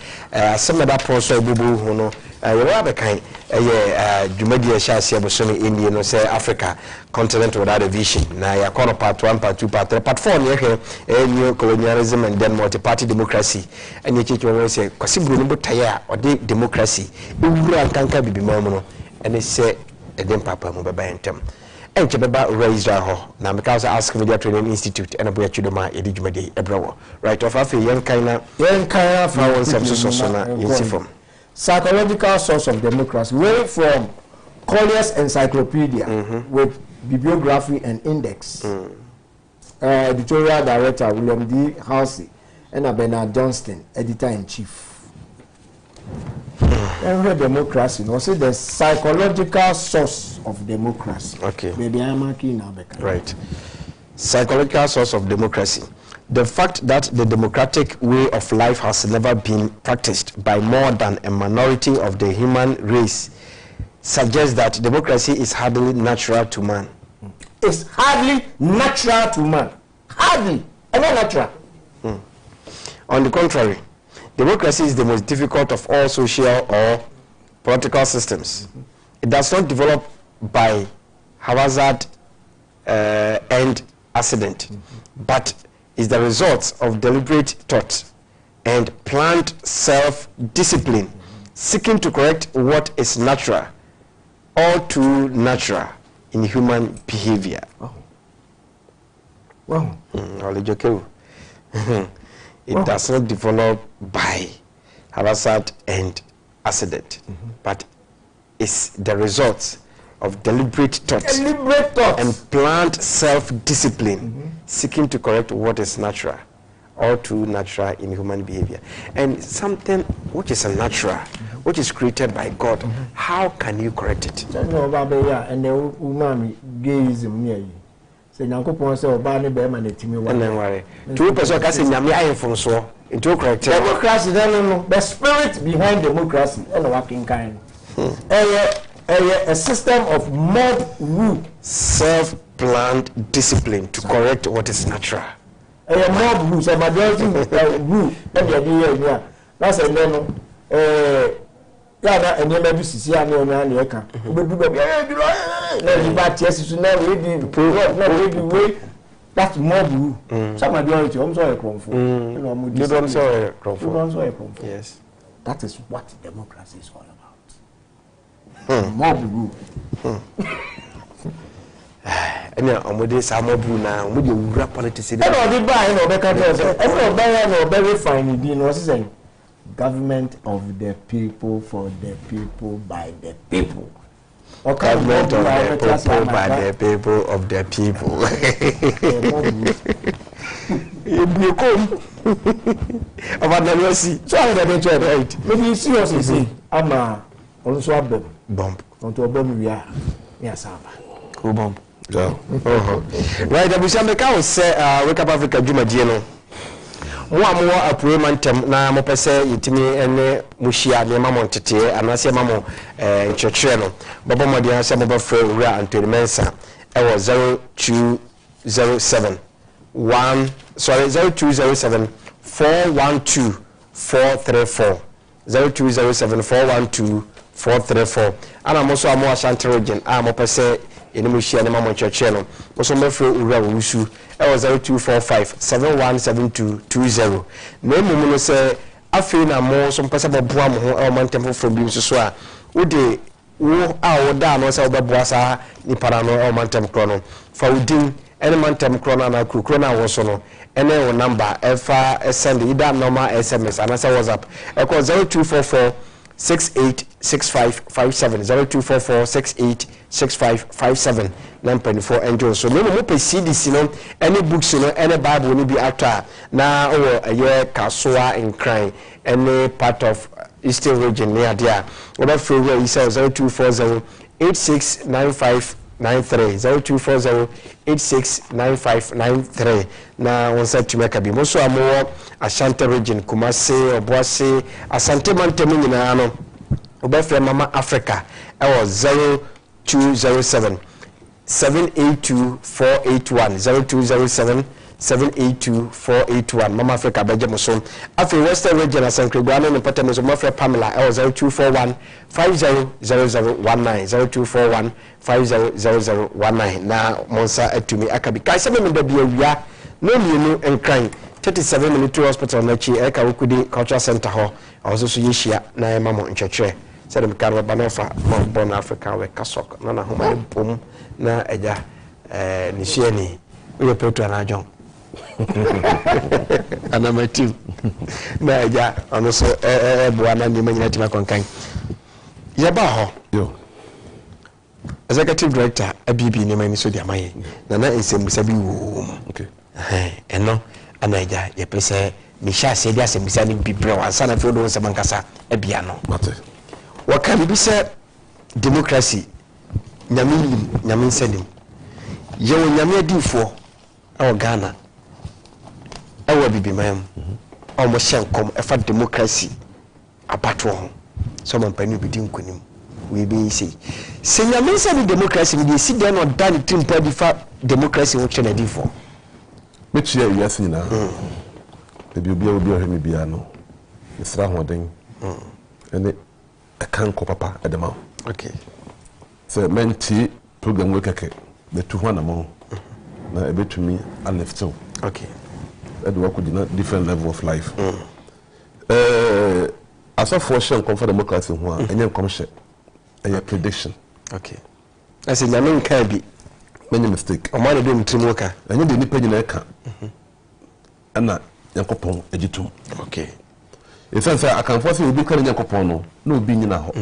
some of that process bubu ho no you have a kind Jumadi Shasia Bosoni India no say Africa continent without a vision. Na ya kono part 1, part 2, part 3, part 4 new colonialism and then multi-party democracy. And you chicho say kwasibru no botaya or democracy. Ewura kanka bibi mamu no and they say a dem papa mo baba entem enchebeba Israel ho na because ask media training institute and aboya chudoma edi dwumade ebrewo right of afi yen kaina fa won so na yesifom psychological source of democracy way from Collier's encyclopedia with bibliography and index editorial director William D. Halsey and Bernard Johnston editor-in-chief. Democracy, no, say the psychological source of democracy. Okay. Maybe I'm marking now. Right. Psychological source of democracy. The fact that the democratic way of life has never been practiced by more than a minority of the human race suggests that democracy is hardly natural to man. It's hardly natural to man. Hardly. And not natural. On the contrary, democracy is the most difficult of all social or political systems. It does not develop by haphazard and accident, but is the result of deliberate thought and planned self-discipline, seeking to correct what is natural or too natural in human behavior. Wow. It does not develop by haphazard and accident, but is the result of deliberate thought and planned self-discipline, seeking to correct what is natural or too natural in human behavior. And something which is unnatural, which is created by God, how can you correct it? And the umami gayism near you. Say Nankopon say oba ne be ma na timi wa. Na worry. Two person ka say nyame ayefon so into correct. Democracy no the spirit behind democracy and working kind. A system of mob rule, self-planned discipline to correct what is natural. A mob rule, so majority rule and the idea that's a no and never see and you can. That's mob rule. Some majority, I'm sorry, you don't say yes. That is what democracy is all about. Mob rule. And I'm mob rule now. We do politics. I don't buy no better. I don't buy no very fine. You know what I'm saying? Government of the people, for the people, by the people. Okay, government of the people, by the people, of the people. You come. About the mercy. So I don't right. Maybe you see us and say, I'm also a bomb. Onto a bomb we are. Yes, who bomb? Right, I wish I make out say, Wake Up Africa, Juma Diano. Mo appointment na mo pese yitimi ene muhia ne mamo ntete anase mamo chechre no bobo modi anse mo bafre ura Anthony Mensa e wo 0207 0207 412 434 0207 412 434 ana mo so amo Ashanti region a mo pese ene muhia ne mamo chechre no mo so bafre ura wusu 0245 717220 na emu no se afi na mo so mpesa boboa mo ho e mantem from bi so a wode wo a wo da no se obeboa sa ni para no e mantem kro no fa wodin ene mantem kro na kro na wo so no ene wo number e fa send either normal SMS and say WhatsApp e ko 0244 686557 0244 686557 9.4 angels so no pe CDC no any books no any Bible no be after na a year Kasoa in crime any part of Eastern region near there over freeway he says 0240 869593 0240 869593 na on set to make a be so amo Ashanti region Kumasi Obuasi Asante Mantemi nyina no obefre Mama Africa e was 0207 782 481 0207 782 Mama Africa beje muso afi Western region asankriguano ne pata muso Mafra Pamela e was 0241 500019 0241 500019 na monsa atumi akabi kai se me da bia wia no mienu enkran 37 minute hospital na chi e ka wukudi cultural center ho also so yeshia na mama nchechre said them can banofa born Africa we kasok na homa bom na eja ni hye we petu anajon anamatu na eja ono so boana ni manyina tima konkan yaba ho yo executive director ABB ni mani so dia maye na esemusa bi wo okay eno anaja ye pese mi sha se dia asemisa ni bibre wansa na fiodo se mankasa ebia no mate wakan bi se democracy nyame nsanim ye wo nyame adifo awo Ghana awo bibimam o mo hyenkom efa democracy abato ho so man panu bi din kunim we be say se nyame nsanim democracy bi si den no dan timpa di fa democracy wo chena difo mechi ya yasi nyina ebi obi ohemi bia no isra hoden ene akan ko papa edema okay so menti program we keke the two one among na ebetumi alefto okay and work with different level of life as a fortune come for democracy ho a enye come share a prediction okay as in nyame nka bi many mistake o ma de dem trimoka enye de nipa nyina eka ana yakopon egitum okay esense akanfo se obi kan yakopon no na obi nyina ho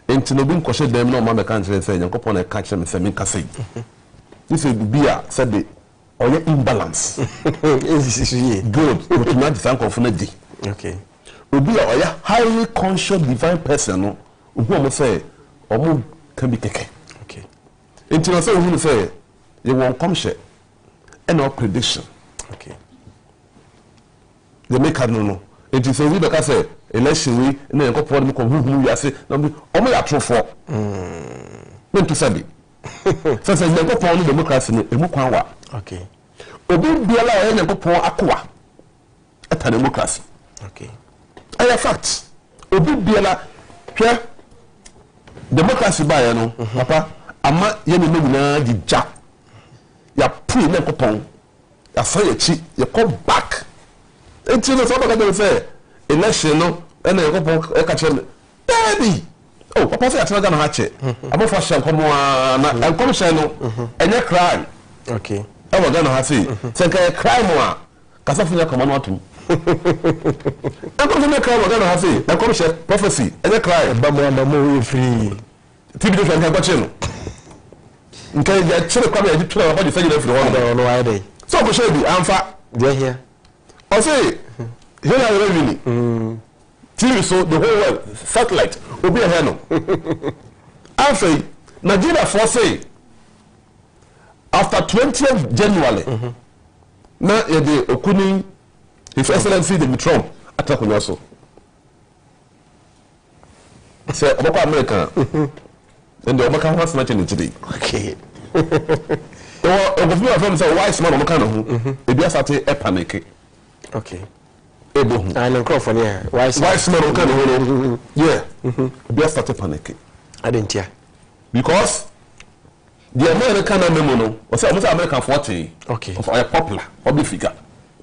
enti no bi nkɔhye dem na o ma meka nkyerɛ sɛ yakopon na ka kyerɛ me sɛ me nka sei this is bia said the oye imbalance good but not thank of na di okay obi a oye highly conscious divine person no obi mo say omo can be keke okay enti na say obi say you won come share and no prediction okay the make no enti say we be ka say election we na yanko po dem ko hu wi ase na omo ya trofo mentu sabi sasa yanko po no democracy no emu kwan wa okay obi biala o yanko po akoa eta democracy okay aya fact obi biala hwe democracy ba ya no papa ama ye ne nyina gija ya pui na kopon ya fa ya chi ya come back enti no so ba ka say election no na ya kopon e ka che baby oh papa say atena na ha che abofo hye nkomo na nkomo hye no enye crime okay e wa na ha say say ka crime a kasafu nya kama no atum nkomo na crime wa na ha say nkomo hye prophecy enye crime ba mo we free tibi do fanga kwache no nkai ya chere kwa ya jitura wa kwaje sajira free ho no why dey so ko shebi amfa dey here o say here na revenue TV so the whole world satellite obi here no amfa Nigeria for say after 20th January na ya de okuni His Excellency the Trump atakonya so say obako America and the Obaka has not in today. okay o go from say wise man o kana ho e bia sate e panic okay ebo hu and microphone here wise man o kana ho yeah e bia sate panic adentia because the American memo no o say almost American 40 okay of a popular public figure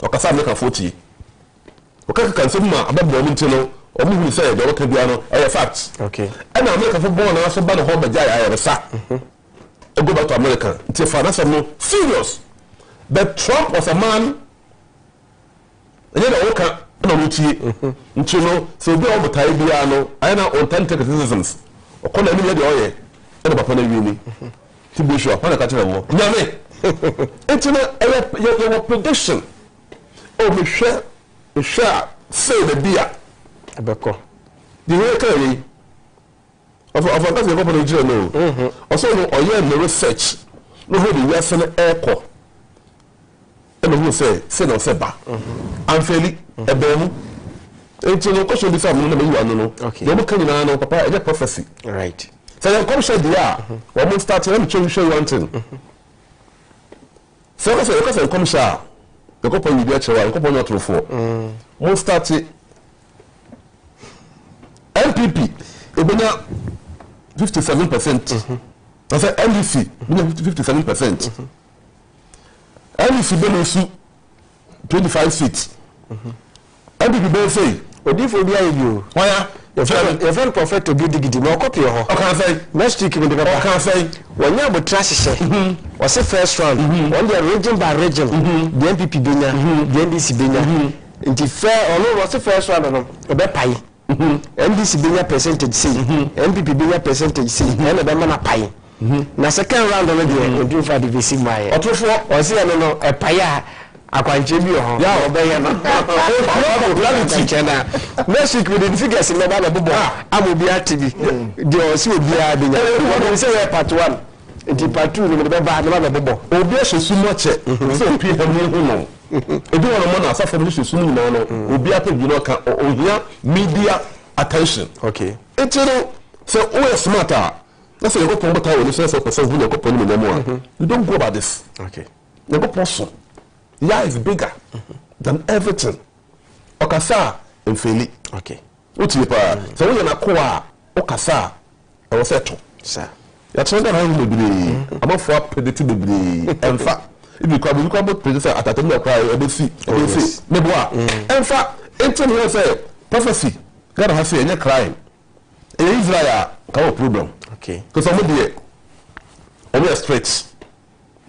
o ka say American 40 o ka kan so ma ababo mi ntino o mu hu say the work bia no e fact okay and American football na so ba no ho ba ja ya resa go back to America. It's a financial no serious. But Trump was a man. And you know, okay, no muti. So be all the time no. I know authentic criticisms. O kola ni de oye. E ba pa na wi ni. Ti be sure. Pa na ka tell wo. Nyame. It's your prediction. Oh, me share say the beer. abeko The way carry of course you go for the no also no oye no research no hold the yes na echo and who say no say ba am fairly e be mu enti no question this am no me you no okay you can na no papa e prophecy right so you come share there we must start let me show you one thing so you come share the go pon you be chewa you go pon your through for must start MPP ebenya 57%. I said NDC, 57%. NDC Benesu 25 seats. NDC Ben say, odifo bia you. Why? Your friend prophet to be digidi no copy ho. Okay say. Next week we dey papa. Okay say. When you abo trash she. Was the first round. On the region by region. The NPP benya, the NDC benya. Nti fair ono was the first round no. Obe pai. NDC benya percentage say. NPP benya percentage say. Na be na pai. Na second round no dey do for the VC my. Otofo o say no e pai a akwanche bi ho. Ya obeye no. Popularity chena. Next week we dey figures me ba na bobo. Amobi TV. Dey o si obi a benya. We say part 1. Nti part 2 we dey ba na bobo. Obi a hyesu mo che. So pie ho no. Ebi won mo na asafo mo hyesu mu no no. Obi a pe bi no ka ohia media attention. Okay. Etero so o smarter. That's why you go to the town. You say person who you go to the you don't go about this. Okay. You go person. Yeah, is bigger than everything. Okasa and faili. Okay. What you pa? So when you na kwa okasa, I was settle. Sir. You try to handle the I'm for predictable the in fact if you come producer at a time cry ebesi meboa in fact anything you say prophecy God has say any crime in Israel no problem. Okay. Because somebody we are straight.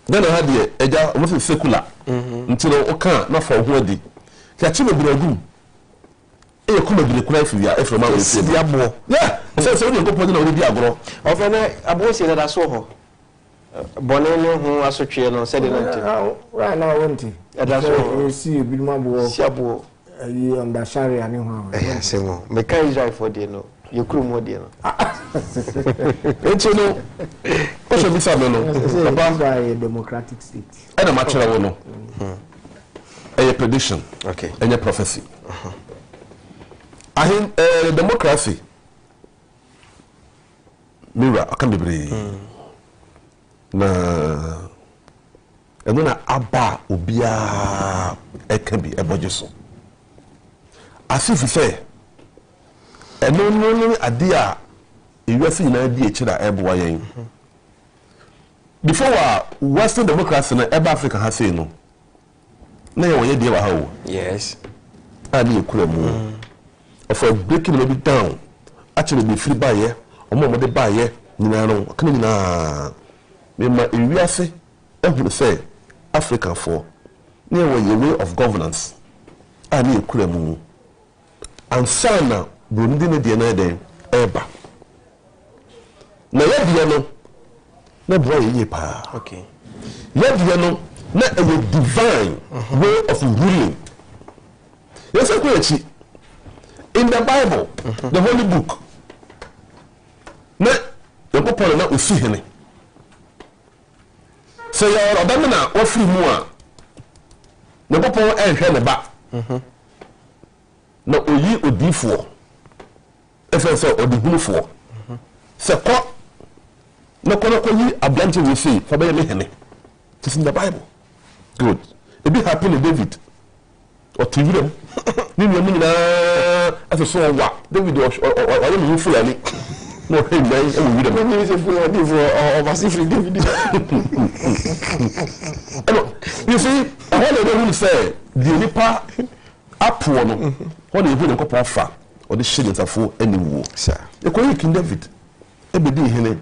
Then I had the eja almost secular until o kan na for ho adi. Ya chi me buragu. E ye kuma bi kura fi ya e from awon se bia bo. Yeah. So we go put na we bi agro. Of na abo se na so ho. Bone no ho asotwe no se de na nti. Right now won't he? That's You see bi ma bo. Si abo You under Sharia ni ho. se mo. Me kan Israel for dey no. You crew more dey no. Enti no. O so bi sa me no. About a democratic state. E na ma chere wo no. A prediction. Okay. And a prophecy. Democracy. Mira, I can't be na eno na aba obia e can be a budget so. As if you say eno no ade a ewiase nyina di ekira eboa yen. Before Western democracy na eba Africa ha say no. Na ye woye die wa ha wo. Yes. Ani ekura mu. Of breaking no be down. Actually be free buy ye. Omo de buy ye nyina no. Kana nyina me ma ewiase ehuru say Africa for na ye woye way of governance. Ani ekura mu. Ansana Burundi ne die na den eba. Na ye die no na boy ye pa. Okay. Ye die no na a divine way of ruling. Yes, I in the Bible, the Holy Book. Na you go pon na ofi hene. So you are na ofi mu a. Na go pon ehwe ne ba. Na oyi odifo. Efe so odihunfo. Se ko na kono yi ablante we say fa be me hene. It's in the Bible. Good. It be happen to David. Or to you. As a song, David or you fully. No, hey, man, we don't need to pull out or massively David. You see, what I will say, the Nipa up one, what you put a couple of fat or the shillings are for any war. Sir, the King David, every day, Henry.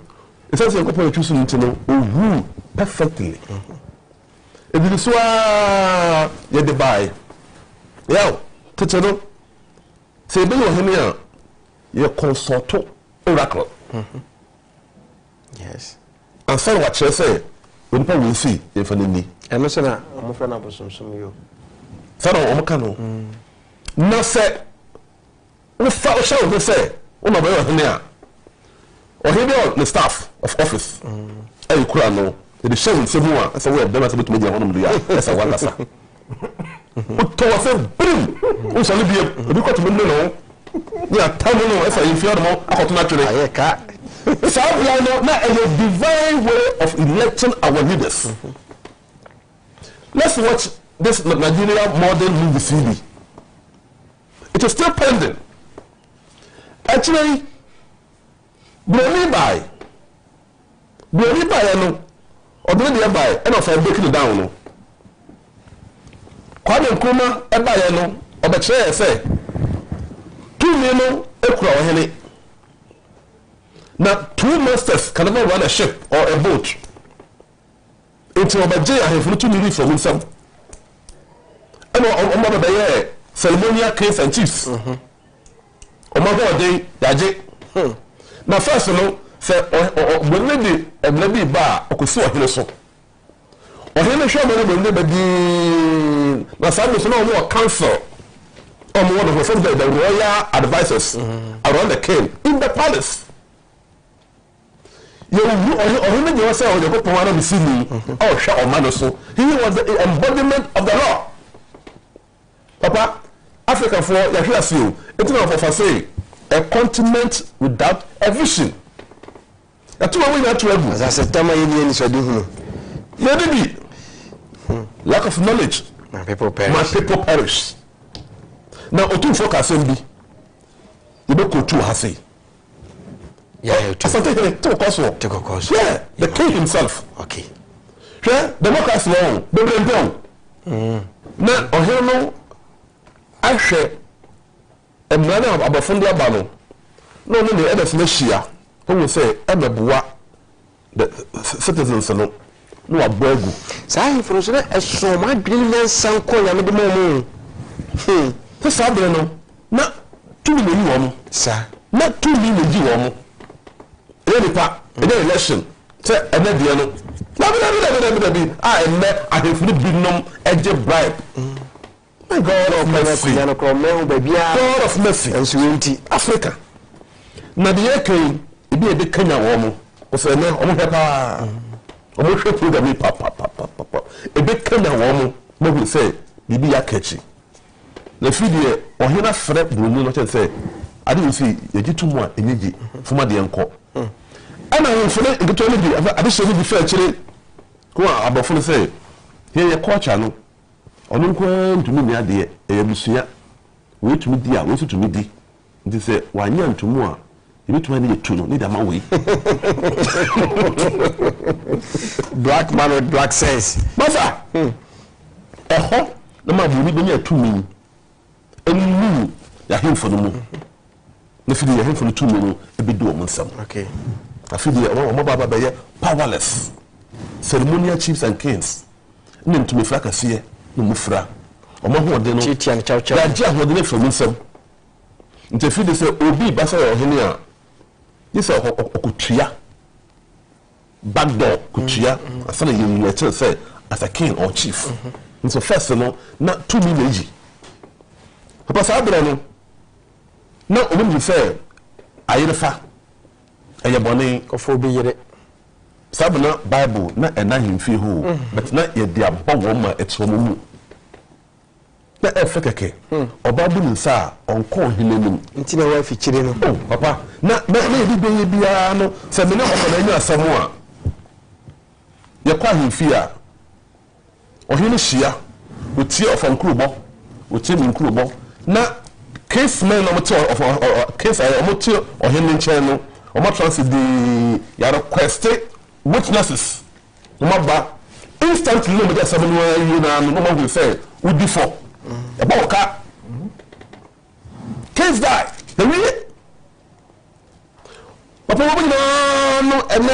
It says a couple of choosing to know who perfectly. If you saw ye de buy, yo, Tachano, say, be your hemia, your consort oracle. Yes. And so what you say, when people will see if any need. And listen, I'm a friend of some you. Son of Omacano. No, say, we shall say, one of your hemia. Or he be on the staff of office. And you could know. The show is more as a way of them as a bit media on the as a wonder. But to us, boom, who shall be a look at me? No, we are telling you as I fear more about naturally. I can't. So, not a divine way of electing our leaders. Let's watch this Nigeria modern movie CD. It is still pending. Actually, blow by, no. Or do they buy and of breaking it down? No. Kwame Nkrumah e buy no, or the chair say 2 million ekura ohene na two masters can never run a ship or a boat until obaje ahefunu to me from himself and o be ceremonial kings and chiefs omago dey yaje na first no say when dey ebnabi ba okosi ohene so ohene hwe mo ne badi na sabe so no council one of the royal advisors around the king in the palace. You say he was the embodiment of the law. Papa, Africa for you. It's not for say a continent without a vision. That's what we have to do. As I said, maybe lack of knowledge. My people perish. Now, Otu focus on be. You don't go to Hasi. Yeah, to cause. Yeah, the king himself. Okay. Yeah, democracy long. Now, Oheno, I share a man of Abafundia Bano. No, the others Meshia, who will say, I'm a bois, the citizens alone. No, a burgu. Say, for a so my brilliant son call and the moon. The Sabrano, not 2 million, sir, not 2 million you. Any part, any election, say, and then the other. I met, I have not been known as a bribe. My God of mercy, God of mercy, and serenity, Africa. Now the year came, it be a big Kenya woman, was a man on her. Almost put a big papa. A big Kenya woman, what will say, be a catchy. The figure or here fret will not say, I didn't see a get too much energy for my dear uncle. And I will forget the toilet. I just said before actually go about for say, here your coach channel. On uncle to me, my dear, a monsieur, wait to me, dear, wait to me, dear. They say, why, young to more. You need to need to need a man way. Black man with black sense. Mother, a hot, the man will be near to me. And you are him for the moon. If you are him for the 2 million, a bit do some. Okay. I feel the powerless. Ceremonial chiefs and kings. Name to me fracas here, no mufra. Or more than Chiti and Chow Chow. Raja who did from himself. Until they say, Obi Bassa or Henia. This is Kutria. Backdoor Kutria. I said you say as a king or chief. And so first of all, not 2 million. Papa Sabrano. No, when you say, I refer. I am bonny of 4 billion. Sabana Bible, not a 9 feet who, but not yet the above woman at home. Not a fake, or Bible in Sa, on call him until a wife children. Oh, Papa, not maybe baby, no, Samina or Samoa. You call him fear. Or he is sheer with tear from Krubo, with him in Krubo. Now, case man of case I am or him in channel. Or my transit the requested witnesses. Remember, instantly, no matter 7 years, no one will say, would be for a boca. Case die. The way. But no, and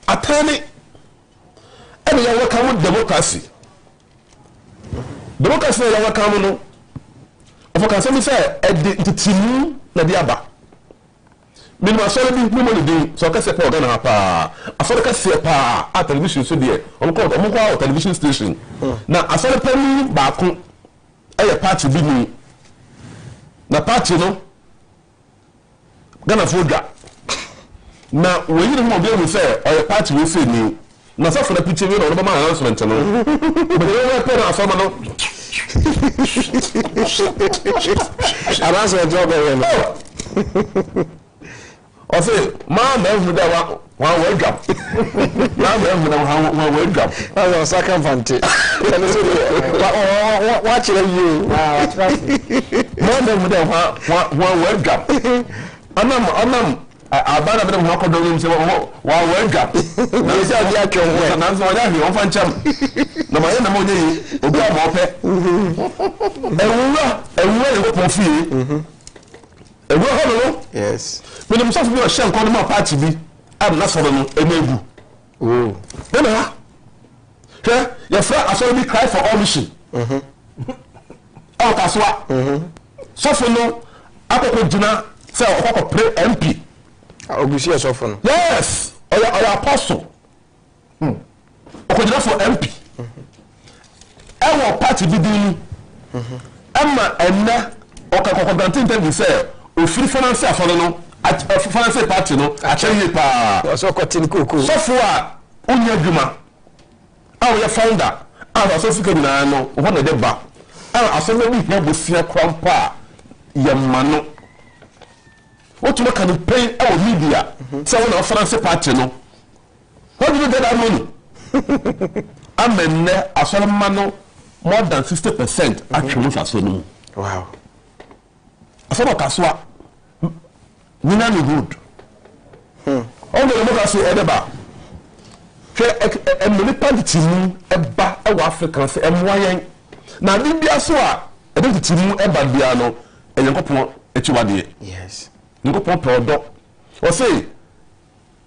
attorney. And you will come with democracy. Democracy, you will come no. If I can say, at the team, Nadiaba. Minimum salary, no money, so I can say, Pogana, I thought I can say, a television studio, on called a television station. Now, I saw a penny back on a party be me. The party, no, Gana Foga. Now, when you don't be say, or a party will say me. Now, so for the picture, you know, my announcement, but you don't pay our summer. And that's a job. I say, man, that one wake up. One wake up. I was second fancy. Watching you. One wake up. I bought a bit of walk on the room. One wake up. Now, it's a jack and I'm so happy. I'm fine. No, my enemy will be a mope. And we will feel. ewu ho yes me dem so fi o hye nkon ma party bi am na so no emegu oh na ha ke your friend aso bi cry for all mission kaswa so for no akoko jina say okoko pray MP ogusi so for no yes oya apostle okojina for MP ewo party bi din ama enna okakoko grant interview say ofiri finance afọ no finance party no acheye pa so kotin koko so for a onya adwuma a founder a so fika nyina no wo na de ba asem na bi bosia krampa yamma no wotuma campaign our media say we na finance party no how do you get that money amenne asolma no more than 60% actually so no wow asema kaswa nina ni good on the democracy edeba emuli party mu eba ewa Africa se emwayen na bibia so a edeti mu eba bia no enyankopon echiwade yes nkopon prodo o say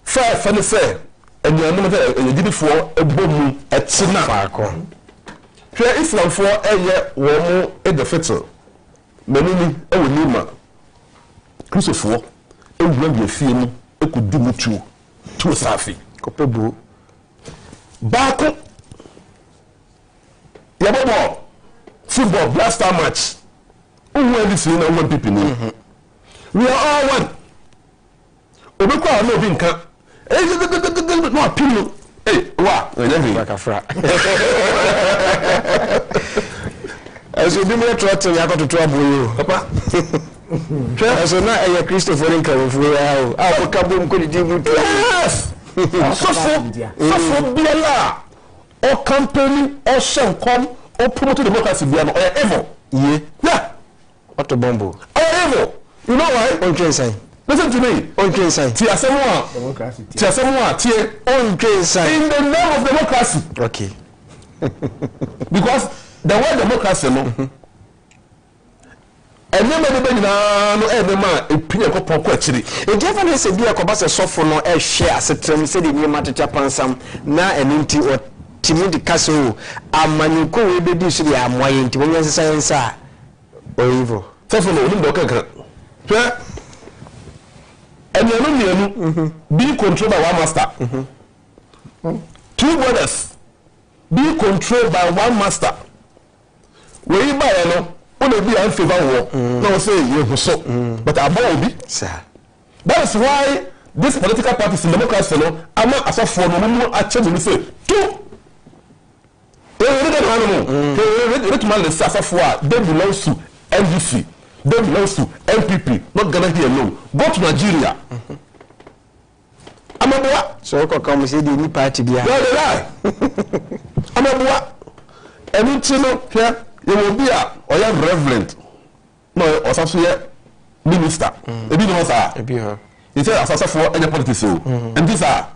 fa ne say enyanum de enyidifo ebomu etina faako hwe islamfo eye wo mu edefetel menini ewo nima kristofo ewura bi afie mu ekodi mutu tu safi kopebu baako yababo football blaster match uwe this na one people ni we are all one obekwa na obi nka no appeal wa enyehi kafra aso bi me trotting yakototo aboyo papa aso na eya Christopher nkawofu ya o kabo mko di mutu yes so biala o company o shenkom o promote democracy biano o evil ye yeah auto bombo o evil you know why on train sign listen to me on train sign ti asemwa democracy ti asemwa ti on train sign in the name of democracy okay because the word democracy no enema de be nyina no enema epinye ko poko akiri ejefa na se bia ko ba se sofo no e hwe asetrem se de nyema teta pansam na enunti o timi de kaso amanyuko we be di so de amoye nti wonye science a oyivo sofo no nim do kankan hwe enenu mienu be controlled by one master two brothers be controlled by one master we buy no one be in favor war no say you so but about obi sir that is why this political parties in democracy no ama asofo no mu ache mu say two read the asofo a they belongs to NDC they belongs to NPP not Ghana here alone go to Nigeria amaboa so ko come say the new party bia no lie amaboa enti no here you will be a reverend no osaso ye minister ebi no sa ebi ho he say asasa for any politics and these are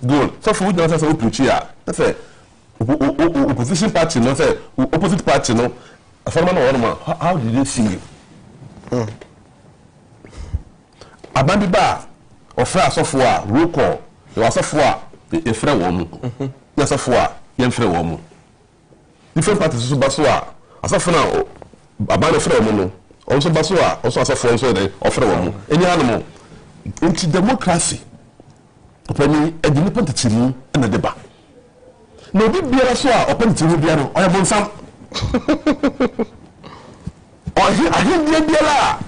good so for we don't say we preach here say opposition party no say opposite party no former no one how did they see you abandi ba ofra asofo a roll call you asofo a efra wo mu ya asofo a ye mfra wo mu different parties so baso a asofo na abandi efra wo mu no also baso a also asofo so dey ofra wo mu eni hanom into democracy opani edini politician na deba no bi biara so a opani biara no oya bonsam ahi biara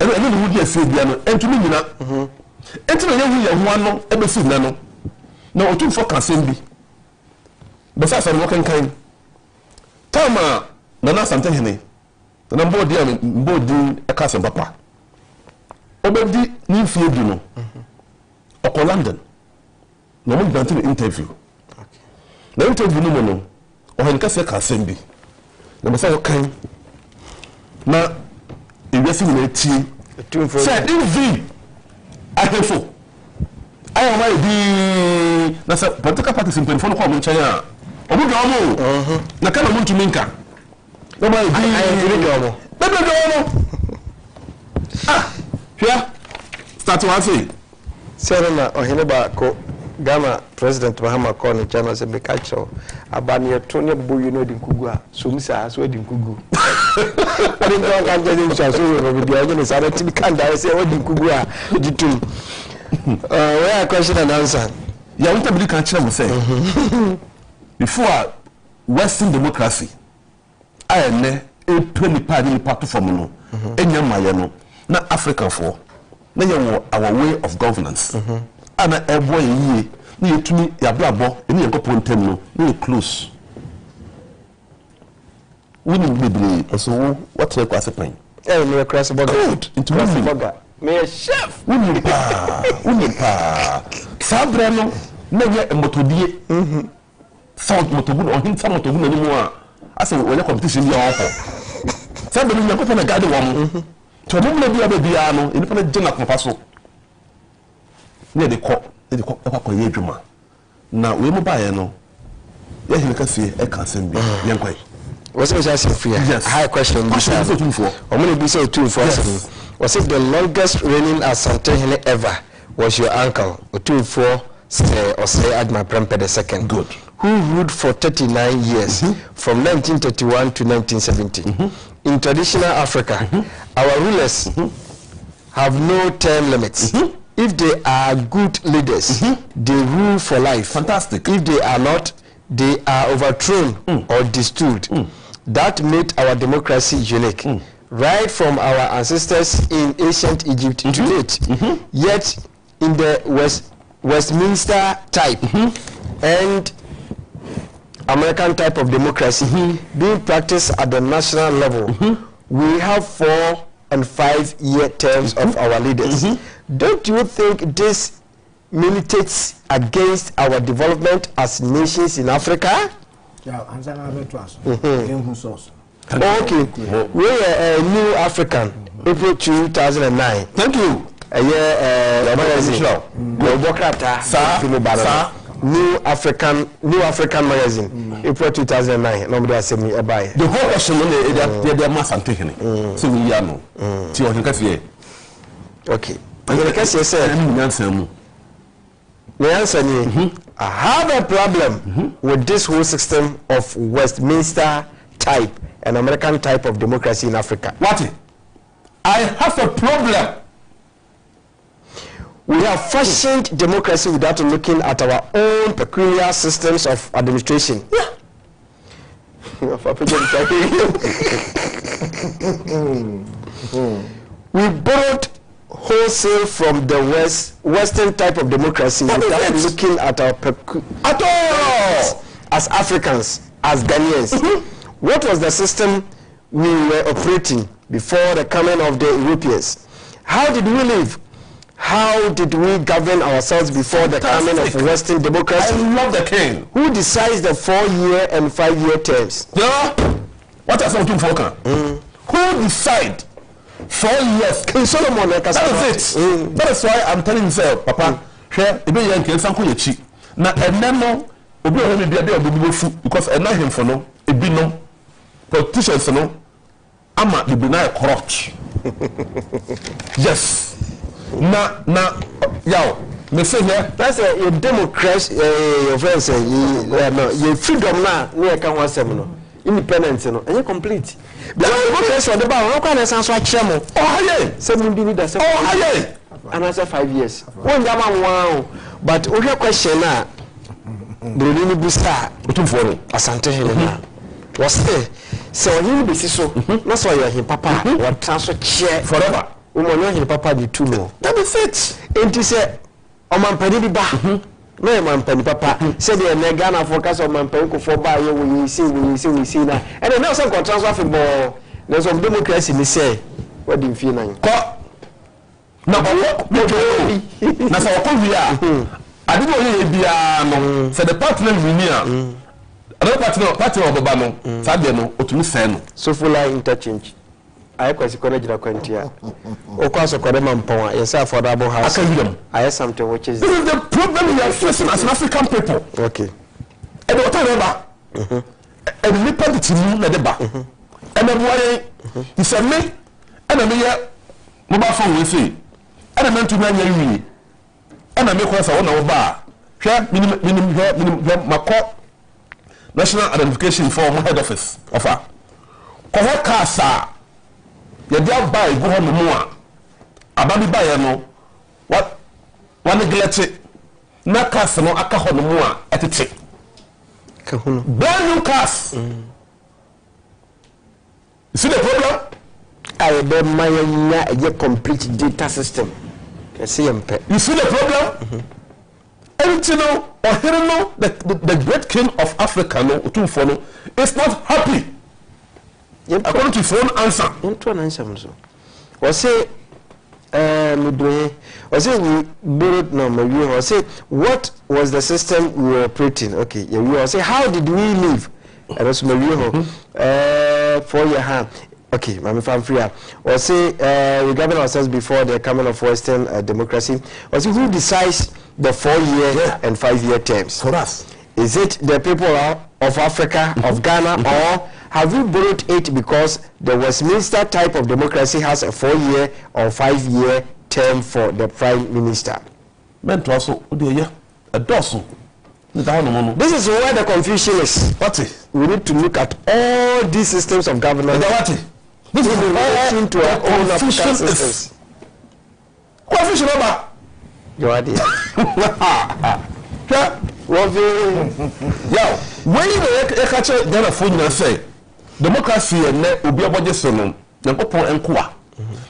ene ne wudi afi biara no entumi nyina enti na yehu ye ho ano ebesi na no na otumfo kasem bi besa sa no kankan tama na na sante hene na mbodi ekasem papa obedi ni fie bi no oko London na mo grant interview na interview no no o hen kase kasem bi na besa yo kan na ewesi na tie say envy ahefo ayo ma di na say political parties in penfo no ko mo nchen a obu do mo na kana mo ntumi nka no ma di ayo do mo bebe do mo ah Here, start one say. Serena Ohineba ko Ghana President Mahama called the channel say make actual abani Tony Bu you know the Kugua so Mr. as well the Kugu. I didn't know can get so with the other side to can die say what the Kugua ditum. Where question and answer. Yeah, what the can say. Before Western democracy, I am a 20 party from no. Enyama na African for. Na our way of governance. Ana ebo ye na yetumi ya blabo eni yankopon ntem no na close. Woni bebre so what you kwase pen. Me cross burger. Into burger. Me a chef. Woni pa. Sabre no na ye motodie. Sound motobu no hinta motobu na ni mu a. Ase we competition ya ofo. Sabre no yankopon na gade wo mo. To mo na bia bia no eni pa na gena kofa so. Ne de ko ye dwuma na we mo ba ye no ye hin ka sie e kan sem bi ye nkwai was it just free high question this one omoni bi say two for us was it the longest reigning Asante ever was your uncle Otumfuo say Admiral Prempeh II good who ruled for 39 years from 1931 to 1970 in traditional Africa our rulers have no term limits if they are good leaders, they rule for life. Fantastic. If they are not, they are overthrown or destroyed. That made our democracy unique. Right from our ancestors in ancient Egypt to date. Yet, in the Westminster type and American type of democracy being practiced at the national level, we have 4- and 5-year terms of our leaders. Don't you think this militates against our development as nations in Africa? Yeah, answer number 2. Okay, we are a new African, April 2009. Thank you. Magazine. New African magazine, April 2009. Nobody has seen me buy. The whole question is they mass and taking it. So we are no. See what you can say. Okay. The answer is I have a problem with this whole system of Westminster type and American type of democracy in Africa. What? I have a problem. We have fashioned democracy without looking at our own peculiar systems of administration. Yeah. We borrowed wholesale from the Western type of democracy without looking at our at all as Africans, as Ghanaians. What was the system we were operating before the coming of the Europeans? How did we live? How did we govern ourselves before the coming of Western democracy? I love the king. Who decides the 4-year and 5-year terms? Yeah. What are some for? Who decide 4 years? King Solomon. That is it. That is why I'm telling you, Papa, here, if you can some kuyechi. Na eneno obi o me bia dey obi fu because ena him for no ebi no politicians no ama the be na corrupt. Yes. Na yaw me say here that's a democracy your friend say you freedom na we can one sem no independence no and you complete because democracy on the bar no can sense wa kire mo say mun di leader say and after 5 years one jama one but we hear question na Bruni ni busta Otumfuo Asante na was say on you be so na so your him papa what transfer chair forever umonyo him papa di two no that is it enti say o man pani bi ba no man pani papa say the mega na focus on man pani ko for ba ye we see na and now some transfer football there's some democracy ni say what do you feel now ko na na so ko wi a ade no ye bia no say the partner union another partner obaba no sabe no otumi sen no so full interchange I kwasi kona jira kwantia okwaso kode mampon yes affordable house I have something which is this is the problem we are facing as an African people. Okay and what time ba and nipa de timu na de ba and the boy he said me and me ya mobile phone we say element to nya wi ana me ko sa wona wo ba hwe minim makọ national identification form head office ofa ko ho kasa ye dia buy go ho no a ababi buy no what one neglect na kasa no aka ho no a etete ka hu no brand new cars you see the problem I be maya a complete data system. You see the problem? Everything or hearing the great king of Africa no Otumfo is not happy. According to his own answer. Into an answer so. Was say we borrowed no we was say what was the system we were operating? Okay, yeah, we was say how did we live? And also for your hand. Okay, Mami Famfria. Or say we govern ourselves before the coming of Western democracy. Or say who decides the 4-year and 5-year terms? For us. Is it the people of Africa, of Ghana, or have we borrowed it because the Westminster type of democracy has a 4-year or 5-year term for the Prime Minister? This is where the confusion is. What? We need to look at all these systems of governance. This is relation to our own African systems. Confusion over. You are there. Yo, when you catch a Ghana phone and say democracy and Obi Abojesono,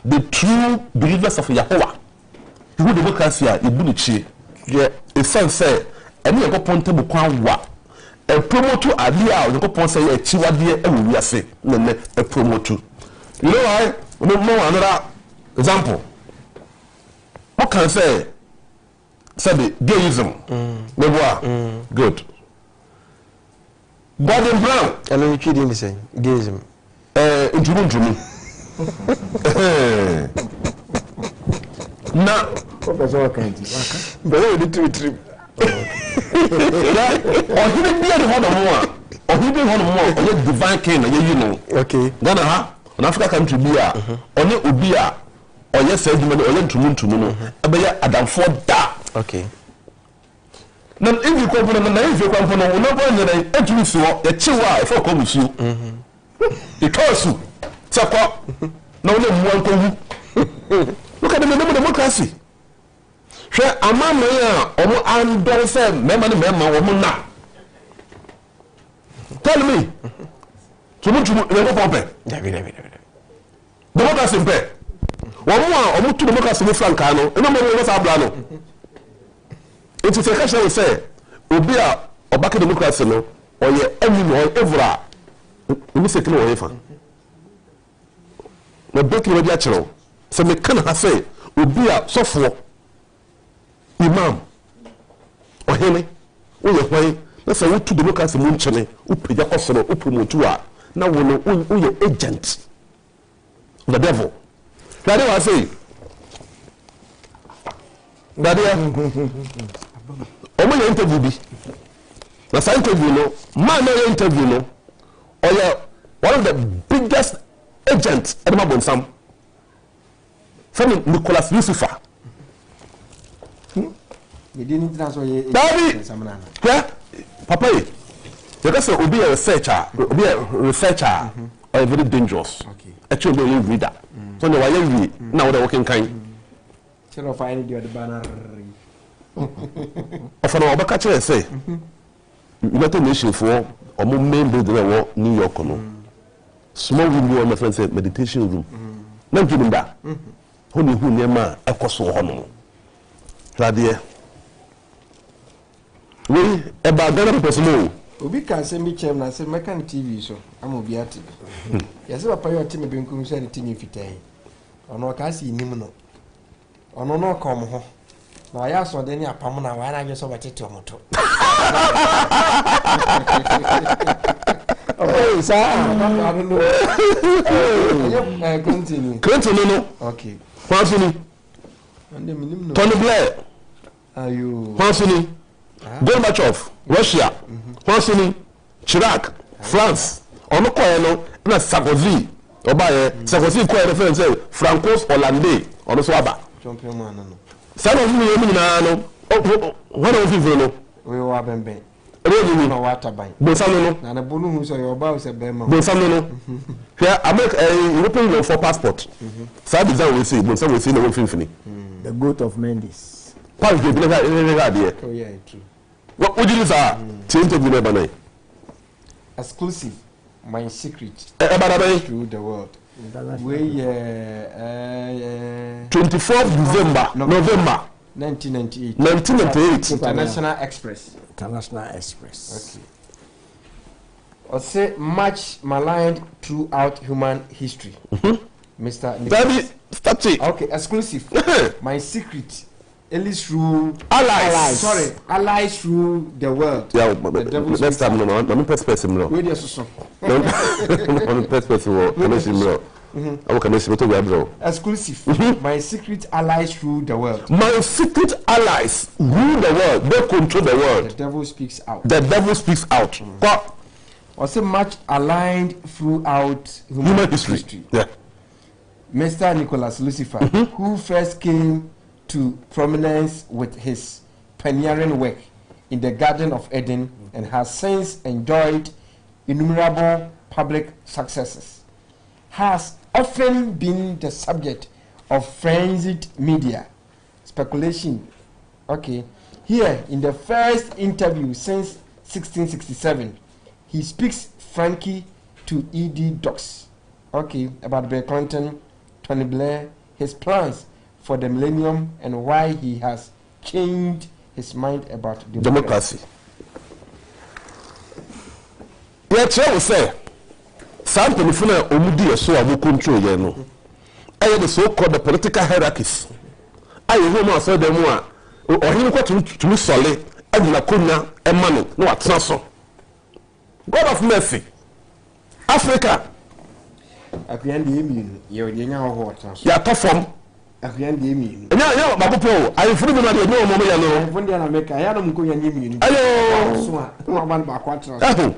the true believers of Yahweh. You democracy are Ibunichi. Yeah, a son say, and you go point to Bukwa. A promoter idea, you go point say a Chiwadia, and we are say, a promoter. You know why? No another example. What can I say? Say gayism. Good. Gordon Brown. And then you kidding the same. Gayism. Intrumu. Na. Professor Kanti. But we need to trip. Or he didn't be the one more. Or he didn't want more. Or divine king. You know. Okay. Ghana ha. On Africa country be a. Only ubia. Or yes, said you may only to no. Abaya Adam for that. Okay. Now, if you come from the if you come from the number and the entry so a chiwa for come with you. Because you. Sako. No one come. Look at the number of democracy. Share a man or I'm don't say member or na. Tell me. To much democracy in pay. One more or two democracy with Francano, and no more was Ablano. It's a question we say, Ubia or back democracy, or your enemy or ever. We miss it away from. No breaking with natural. So me can say, Ubia software. Imam or him, or your way. Let's say, what to democracy munchene, upi yakosano, upumotua. Now we know your agent. The devil. That I say. That I interview be. That's interview no. Man interview no. Or you one of the biggest agents at the Sam. From Nicholas Lucifer. You didn't transfer your yeah, Papa. You can say be a researcher, be a researcher, or very dangerous. Okay. Actually, you read that. So now I read now the working kind. Shall I find you at the banner? Of an Obakacha say, United Nations for or more main building of New York. Small room, my friend said, meditation room. Not giving that. Only who near my Ecoso Honor. Radia. We about Ghana person. Obi can send me chairman and say Mekan TV so I'm obi ati. Yes, papa your team be nkum say team fitai. Ono ka si nim no. Ono no kom ho. Na ya so de ni apam na wa na je so batete omoto. Oh, sir. I don't know. Continue. Continue no. Okay. Continue. Tony Blair. Are you? Continue. Gorbachev, Russia, Hansini, Chirac, France, on the corner, na Sarkozy, Obaye, Sarkozy, reference, Francos Hollande, on the Swaba. Champion man no. Some of you no. Oh, one of you no. We were bembe. Really no water by. Bonsano na bonu hu so your bow say bema. Bonsano no. Here America European go for passport. So design we see Bonsano we see no finfini. The goat of Mendes. Paul dey never there. Oh yeah, true. What would you say? Change to never know. Exclusive. My secret. Through the world. We 24th December, November 1998. 1998. International Express. International Express. Okay. Or say much maligned throughout human history. Mr. Daddy, start it. Okay, exclusive. My secret. Allies through allies. Sorry, allies through the world. Yeah, next time no. I'm person no. Where dey so. I'm person. I can see to bro. Exclusive. My secret allies through the world. My secret allies rule the world. They control the world. The devil speaks out. The devil speaks out. But also much aligned throughout human history. Yeah. Mr. Nicholas Lucifer, who first came to prominence with his pioneering work in the Garden of Eden and has since enjoyed innumerable public successes, has often been the subject of frenzied media speculation. Okay, here in the first interview since 1667, he speaks frankly to E.D. Docs, okay, about Bill Clinton, Tony Blair, his plans for the millennium and why he has changed his mind about democracy. Yeah, Chair say, some people omudi so abu control ye no. Aye the so called the political hierarchies. Aye who ma so dem a ohin ko tumi sole adina konya emano no atena so. God of mercy. Africa. Apian de emi ye nya ho atena so. Ya to form. Apian de emi. Nya babopo aye furu bi na de no mo ya no. Fundi na meka ya no mko nya emi. Ayo. So a no ban ba kwa atena.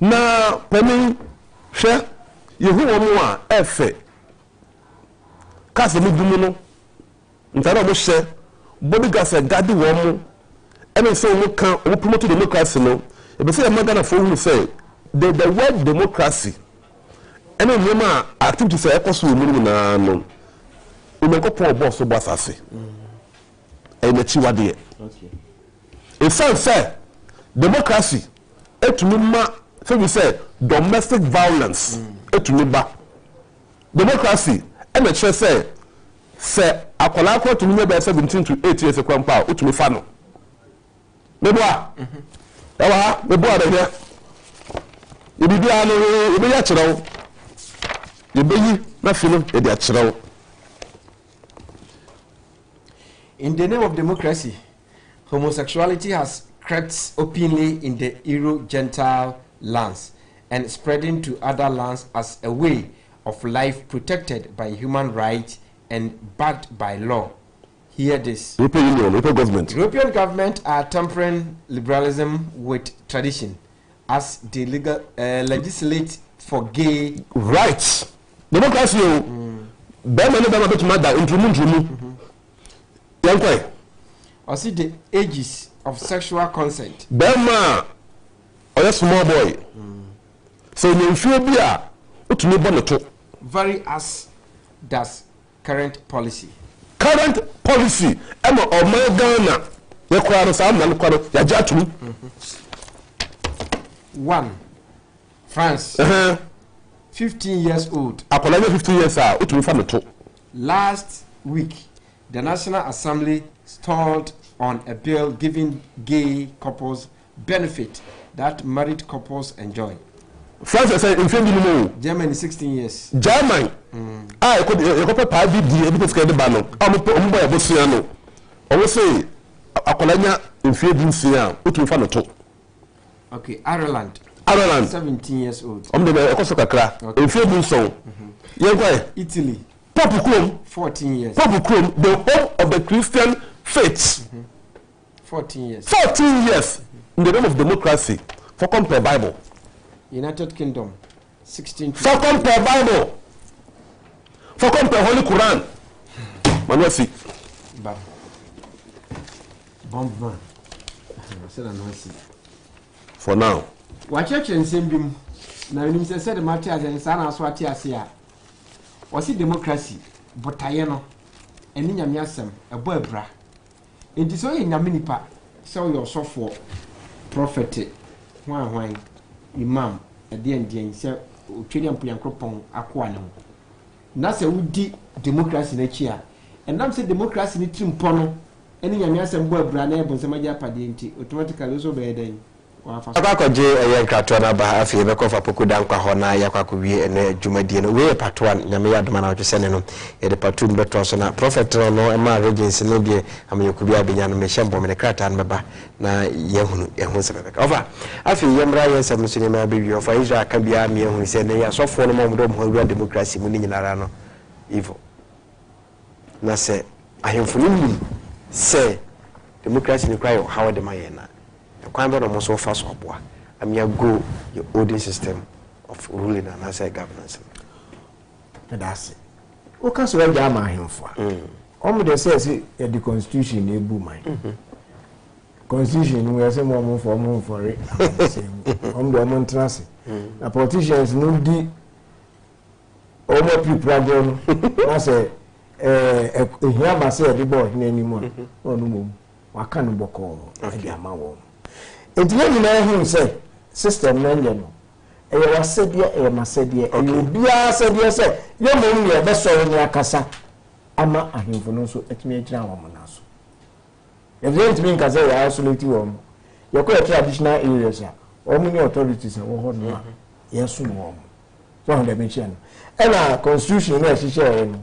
Na pemi hwe yehu omo a efe kase mu dumu no ntara mo hye body gas gadi wo mo ene se mo kan o promote democracy no e be say magana for hu say the word democracy ene nyema activities e koso mu na no o me ko po boss so boss ase e na chi wade okay e say democracy etumi ma so we say domestic violence etumi ba democracy e na che say akwala akwa tumi be 17 to 8 years kwampa otumi fa no mebo a yawa mebo a de ye bibia no ye be ya kirew ye be yi na filo e de kirew. In the name of democracy, homosexuality has crept openly in the Euro-Gentile lands and spreading to other lands as a way of life protected by human rights and backed by law. Hear this. European government are tampering liberalism with tradition as they legislate for gay rights. Democracy. Or see the ages of sexual consent. Bema or a small boy. So you feel be utumi bonoto. Vary as does current policy. Current policy ema o my Ghana ye kwaro sa am na kwaro ya jatumi. 1. France. 15 years old. Akola 15 years ah utumi fa meto. Last week the National Assembly stalled on a bill giving gay couples benefit that married couples enjoy. France say in friend no. Germany 16 years. Germany. Ah, you go pa BD e bi tell the ba no. Am boy abosia no. O say akolanya in friend nsia otu fa no to. Okay, Ireland 17 years old. Am de e koso kakra. In friend nso. Yen kwai Italy. Pope Chrome 14 years. Pope Chrome, the home of the Christian faith. 14 years. 14 years in the name of democracy. For compare Bible. United Kingdom 16. For compare Bible. For compare Holy Quran. Manu si. Ba. Bomb van. Said no si. For now. Wa church nsem bim na nim se said matter as nsa na so ate ase a. Wasi democracy botaye no. Eni nyame asem ebo abra. Enti so ye nyame nipa se wo yo sofo prophet hwan imam ade se otweli ampuyankropon akoa ne ho. Na se wudi democracy na chi a enam se democracy ni trimpo no eni nyame asem bo abra na ebo nsema ja pade enti automatically so be den wa fa akwaje eyen krato na ba afi be kofa poku dan kwa ho na yakwa wie ene adwumadie no we part 1 nyame yadoma na wotwe ne no e de part 2 beto so na prophet no e ma regency no de amanyaku bia benya no me hyembo me krata na meba na yehunu ehun se bebe over afi yemra yensem no sini ma be wi ofa Israel ka bia me ehun se ne ya sofo no mo do mo democracy mu ni nyinara no evil na se ahemfo no se democracy ni cry how de mayena kwan be no mo so fa so aboa amia go your old system of ruling and as governance and that's it o ka so ya ma ahemfo o de say the constitution e bu man constitution we say mo for it o de mo ntrase na politicians no di o mo people go na say here ba say the boy ni animo o no mo wa kan boko e di ama wo enti ni na hu say system na nye no e wa sedie e ma sedie e obia sedie say ye mo mi e be so ni akasa ama ahemfo no so etimi agyina wo mo na so e dey timi nka say ya isolate wo mo ye ko traditional areas ya o mo ni authorities wo ho no yesu no wo mo so on the mention e na constitution na hihye no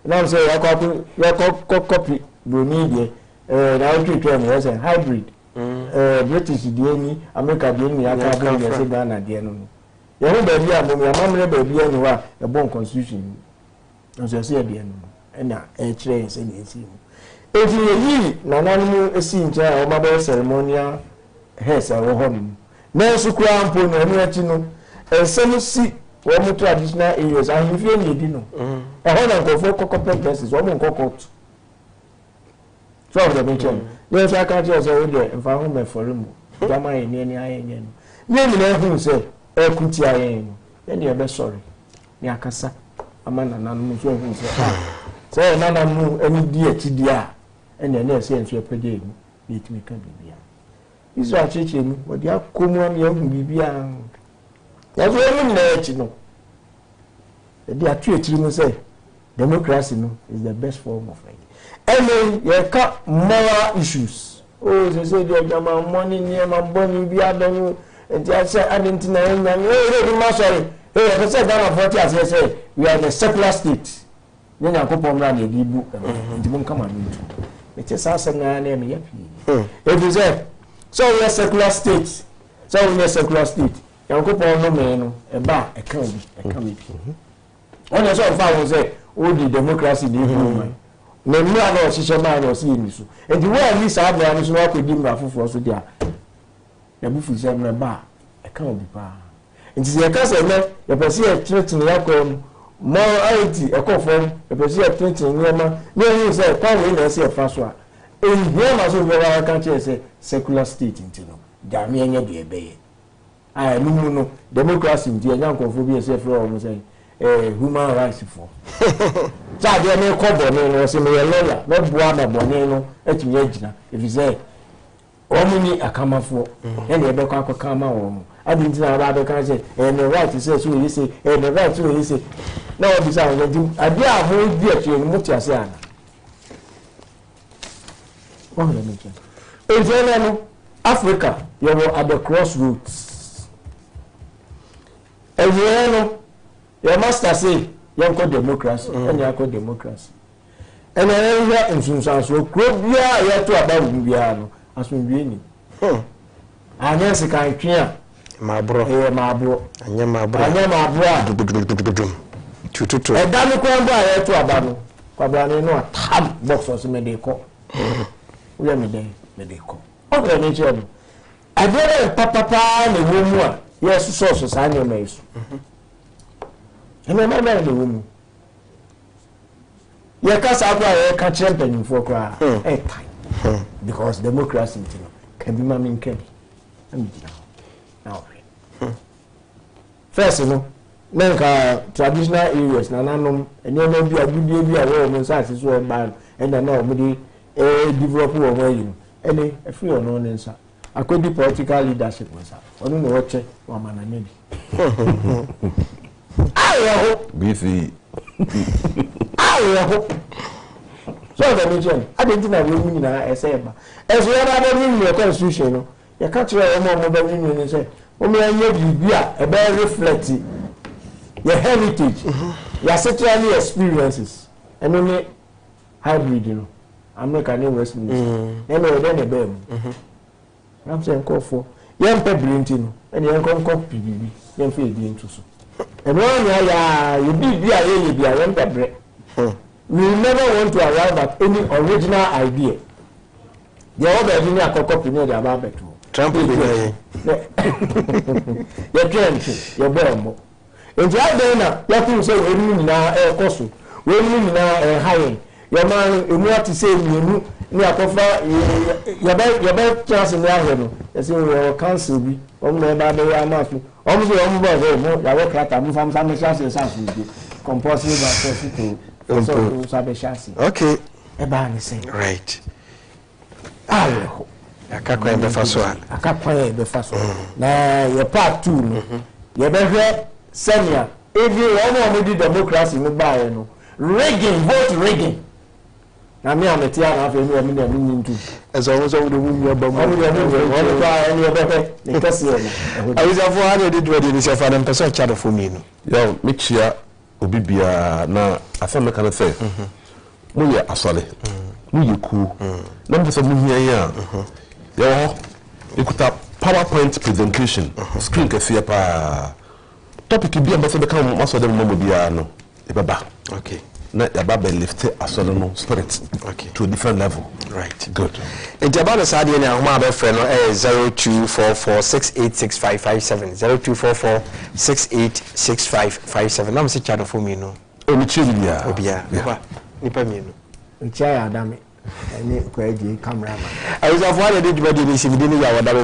na say ya copy broni de na o twa no say hybrid British DNA America DNA aka be say Ghana de no ye ho ba bia mo ya mamre ba bia no wa e bon constitution no so say de no na e kire say na esi mu eti yi na nanu esi nche a o ma be ceremonial hess a wo ho no na so kura ampo no enu achi no ensem si wo mu traditional areas a hifie ni di no e ho na nkofo kokopet cases wo mu nkokot so the mention yes I can't just say we in fa ho me for mu jama ye ni aye ni no ni na hu say e kuti aye no e be sorry ni akasa ama na nanu so hu say na na mu eni di akidi a e na say enso pede mu ni timi ka bibia iso acheche mu wodi akomu am ye hu bibia ya so emu na echi no e di atu etiri mu say democracy no is the best form of life. And you got moral issues. Oh, they say they are money near my body, be able and I said, I didn't know. Oh, sorry. Hey, I said, as I say, we are the secular state. Then I go on around the book and it won't come on. It is us and I name. If you say, so we are secular state. So we are secular state. You go on no man, a bar, a come. When I saw found say, oh, the democracy, the movement. Na mu ana o hihye man o se yemi so enti wo ani sa abra ni so na akodi mu afoforo so dia na bu fuze mu ba e ka obi pa enti se ka se na ye pese e tretin ya ko morality e ko form e pese e tretin ni ma ni ni se pa we na se e fa so a e hia ma so we wa kan che se secular state enti no da me anya de ebe ye ai no mu no democracy ndi anya nkonfo bi e se fro o mo say human rights for so dey me kobo no se me lawyer me boa me bone no atumi agina if you say o mu ni akamafo e na ebe kwa akama wo mu adinti na ba be kan say the right say so you say the right so you say na o bisa wo di ade a ho di atwe ni muti ase ana o le me che e no Africa you were at the crossroads e no your master say you call democracy and you call democracy and then here in so krobia ya to about bia no asumbi ni anya se kan twa mabro anya mabro tututu e da mi ko mbo ya to aba no kwabra ni no tab box o se me de ko we me de ko o de ni che no adere papa na wo mu a yes so sa anya me isu eme ma na le womu You can't say I can't champion for cry. Because democracy can be mammy can be. Now, first, traditional areas, and you know, be a good woman, such as one man, and I know develop one any a free or no answer. I could be political leadership myself. I don't know what check one man I need. I hope busy. I hope so. The mention I didn't know women I say, as we are in your constitution, you can't try a more mobile union and say, oh, may I a very reflective your heritage, your certainly experiences, and only hybrid, you know. I'm not a new Westminster. Then a baby. I'm saying call for young people, and young copy, young field into so. And when you be a young bread, we never want to arrive at any original idea. The other engineer copy near the Ababet. Trump will be your trench, your bomb. And the other, you say, we now a cost, we now a high. Your man, you want to say, you your best chance in the island. As you will counsel me, only by the way, I must be. Almost the work at a move from some chances as we do. Compulsory by to chassis. Okay. A ban say. Right. I can't claim the first one. I can't claim the first one. Now, your part 2. Your better senior. If you want to democracy, you buy no. Reagan, vote Reagan. I mean, I'm a tear of a meaning too. As always, all the women are bomb. I was a 400 ready to say for them person chat for me. Yo, make sure Obibia now. I think I can say, we are asole, we are cool. Number some here, yo, you could have PowerPoint presentation, screen can see a topic to be about to become most of them no. Okay. Not about lifted astronomical spirit to a different level. Right. Good. In Jabana Sadi and Ahmad friend 0244686557 0244686557. I'm saying for me no. Obia. Nipa me no. Nchaya adame. Eni kwa cameraman. I was of one did you see me ya wadame